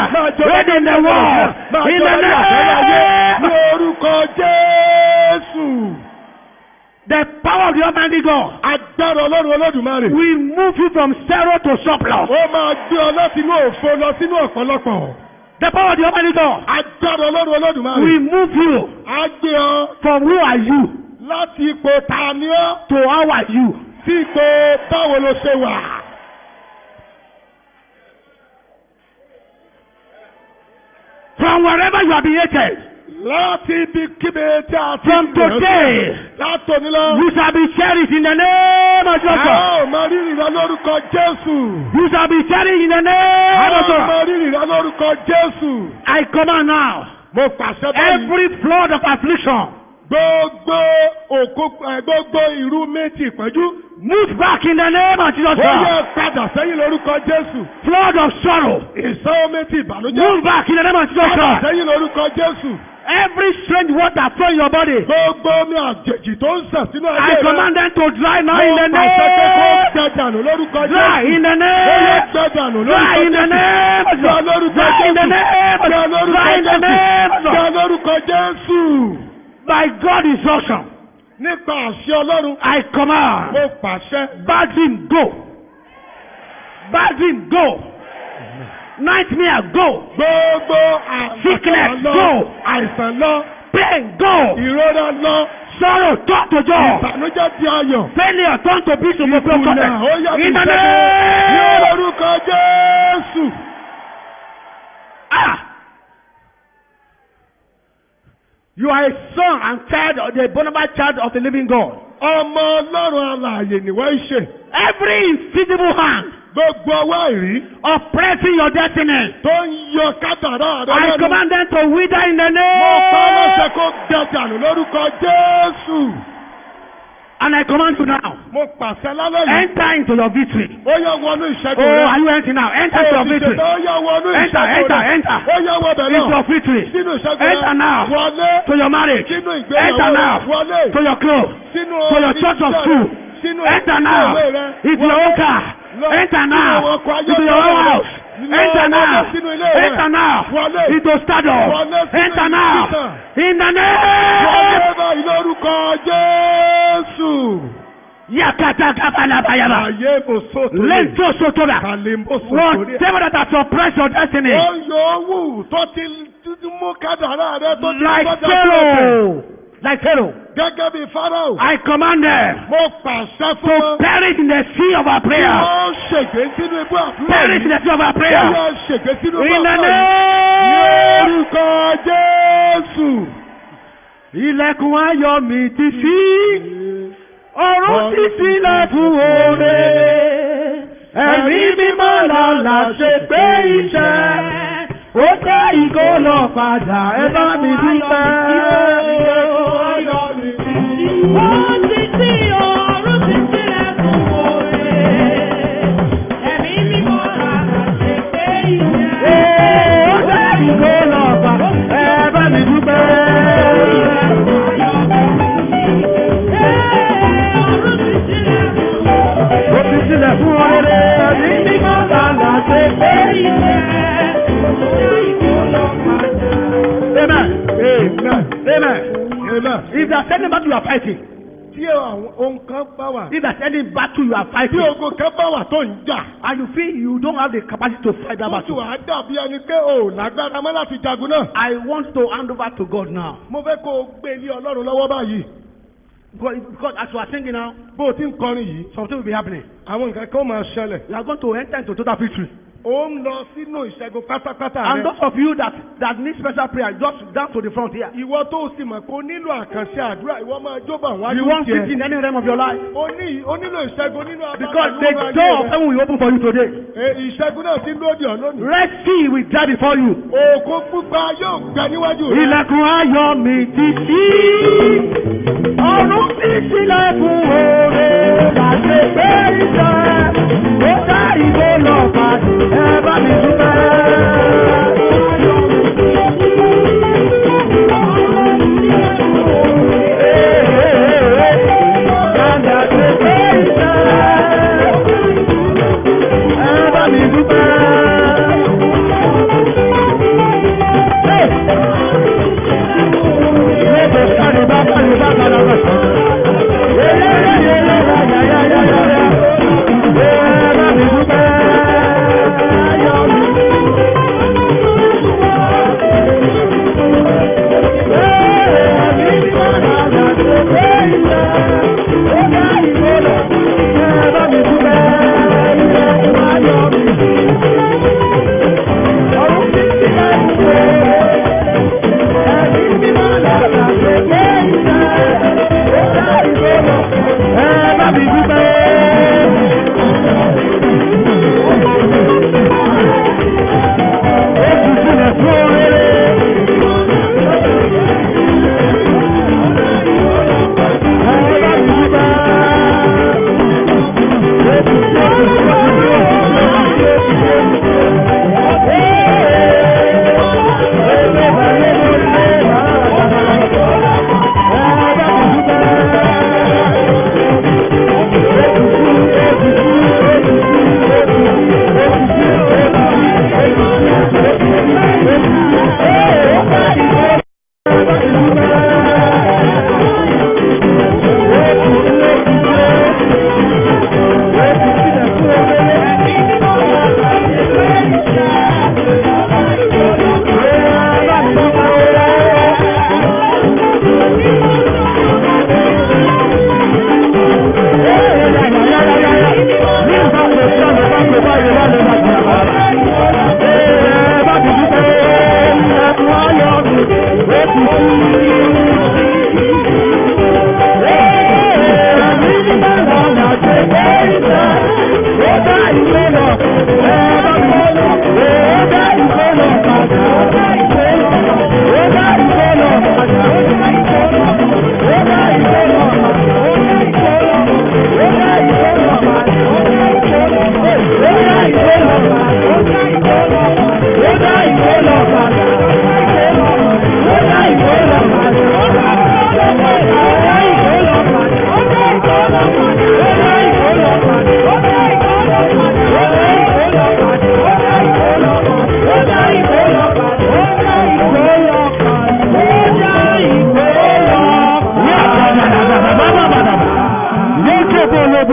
Reign in the world. In the name. Ní orúkọ Jésù. The power of the Almighty God. Agbára Ọlọ́run Olódùmarè. We move you from zero to surplus. Ó máa gbé ọ láti inú òfo lọ sínú ọ̀pọ̀lọpọ̀. The power of the Almighty God. Agbára Ọlọ́run Olódùmarè. We move you Á gbé ọ from who are you láti ipò ta ni ọ́ to how are you. sí ipò báwo ló ṣe wà. From wherever you have been hated. Láti ibikíbi tí a ti From today. látòní lọ. You shall be cherished in the name of Jesus. A ó máa rírì rẹ lórúkọ Jésù. You shall be cherished in the A name of ó Jesus. máa rírì rẹ lórúkọ Jésù. I command now. Mo pàṣẹ báyìí. Every flood of affliction. Gbogbo ìrú méjì pẹ̀jú. Move back in the name of Jesus. Ó yẹ padà sẹ́yìn lórúkọ Jésù. Flood of sorrow. Ìsanwó méjì ìbànújẹ́. Move back in the name of Padà Jesus. sẹ́yìn lórúkọ Jésù. Every strange water flow in your body. Gbogbo omi àjèjì tó ń sàn sínú ayé I rẹ. command them to dry now in the Mo pàṣẹ pé kó name. gbẹdànù lórúkọ Dry Jésù. in the Ó yẹ name. gbẹdànù Dry lórúkọ in the Jésù. name of Dry Jesus. lórúkọ Dry in the Jésù. name of Dry Jesus. lórúkọ Dry in the name of Jésù. Dry Jesus. lórúkọ Jésù. By God's instruction, Nípa àṣẹ Ọlọ́run. I command. Mo pàṣẹ. Bad dream, go. Bad dream, go. Nightmare, go. Gbogbo Sickness, àìsàn lọ. go. Àìsàn lọ. Pain, go. Ìrora lọ. Sorrow, turn to joy. Ìbànújẹ́ di ayọ̀. Failure, turn to peace. Ìkùnà ó yẹ kí In the ṣẹ́gun. Ní name. orúkọ Jésù. Ah. You are a son and child of the Bonabite child of the living God. Ọmọ Ọlọ́run alààyè nìwọ ń ṣe. Every invisible hand Gbogbo ọwọ́ àìrí oppressing your destiny, tó ń yọ kádàrá rẹ I lẹ́nu. command them to wither in the Mo pa á lọ́sẹ̀ name. kó gbẹdànù lórúkọ Jésù. And I command you now, Mo pàṣẹ lálẹ́ yìí. enter into your victory. Ó yẹ wọnú ìṣẹ́gun Oh, rẹ. are you entering now? Enter into your victory. Ó yẹ wọnú Enter, ìṣẹ́gun enter, rẹ. enter. Ó yẹ wọbẹ̀ Into náà. your victory. Sínú ìṣẹ́gun Enter rẹ. now. Wọlé. To your marriage. Sínú Enter ìgbéyàwó rẹ. now. Wọlé. To your clothes. Sínú To your church of iṣẹ́ school. rẹ. Sínú Enter now. ìwé rẹ. Into your own car. Enter now. Into your own house. Enter now. Enter now. Into stardom. Enter now. In the name. Wọlé báyìí lórúkọ Jésù. Yakata kapala bayaba. Ayé mo sóto lè. Lento sotoda. Kàlẹ́ mo sóto lè. Whatever that has suppressed your destiny. Ó yòówù tó ti mú kádàrá rẹ tó ti Like gbọ́dọ̀ sílẹ̀. Pharaoh. Like Pharaoh. Gẹ́gẹ́ bí Fáráò. I command them Mo pàṣẹ fún to wọn. perish in the sea of our Kí prayer. wọ́n ṣègbè sínú ibú àdúrà Perish in yìí. the sea of our Kí prayer. wọ́n ṣègbè sínú ibú In the àdúrà yìí. name. Ní orúkọ Jésù. Ilẹ̀kùn ayọ̀ mi ti ṣí. Ọ̀run ti sílẹ̀ fún oore. Ẹ̀mí mímọ́ lọ́la ṣe pé iṣẹ́. Ó tẹ́ ìgò lọ padà, ẹ bá mi dúpẹ́. Ó ti sí ọ̀run ti sílẹ̀ fún oore. Ẹ̀mí mímọ́ lọ́la ṣe pé iṣẹ́. Ó tẹ́ ìgò lọ padà, ẹ bá mi dúpẹ́. Ó ti sílẹ̀ fún oore. Ẹ̀mí mímọ́ lọ́la ṣe pé iṣẹ́. Amen. Amen. Amen. Amen. If there's any battle you are fighting, Tí àwọn ohun kan bá wà. if there's any battle you are Tí fighting, ogun kan bá wà tó ń jà. and you feel you don't have the capacity to fight that Ó tún battle, wàá dàbí ẹni pé o ò lágbára mọ́ láti jagun náà. I want to hand over to God now. Mo fẹ́ kó o gbé ilé Ọlọ́run lọ́wọ́ báyìí. Because as you are singing now, Bó o ti ń kọrin yìí, something will be happening. àwọn nǹkan kan máa ṣẹlẹ̀. You are going to enter into total victory. Ó ń lọ sínú ìṣẹ́gun pátápátá And rẹ. those of you that need special prayer, just down to the front here. Ìwọ tó o sì mọ̀ pé o nílò àkànṣe àdúrà, ìwọ máa jóbọ̀ àwọn You want victory in any realm of your life. O nílò ìṣẹ́gun nínú abala Because ìlú the ayé door of rẹ. heaven will open for you today. Ìṣẹ́gun náà ti ń lóde ọ̀ lónìí. Red Sea will die before you. Òkun pupa yóò gbẹ níwájú rẹ. Ilẹ̀kùn ayọ̀ mi ti ṣí. Ọ̀run ti sílẹ̀ fún oore. Láti gbé iṣẹ́. Ó dá ìbò lọ pàdé. Ẹ bá mi dúpẹ́.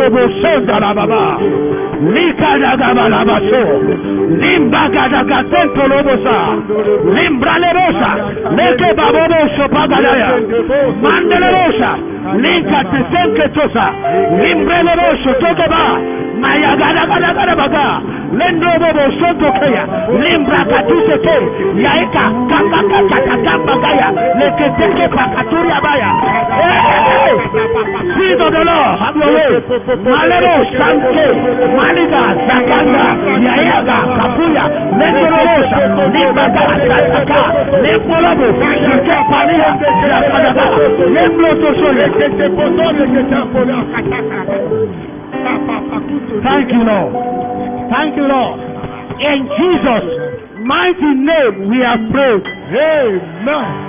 Lendrobo Sondarababa. Likadagabalabaso. Limbagadagatenkolobosha. Limbralebosa. Lekebaboboso pagadaya. Mandelebosa. Linkatesenketosa. Limbreleboso tokeba. Mayagadagadagadabaga. Lendrobo Sontokaya. Limbrakatuseke. Yaika kakakakakakambagaya. Leketeke pakaturia baya. Spirit of the Lord, have your way. Malero Sanke, Maliga, Zakanda, Yayaga, Kapuya, Lendorosa, Limbaga, Sataka, Lemolobo, Palia, Zakadaga, Lemlotosoye. Thank you, Lord. Thank you, Lord. In Jesus' mighty name we have prayed. Amen.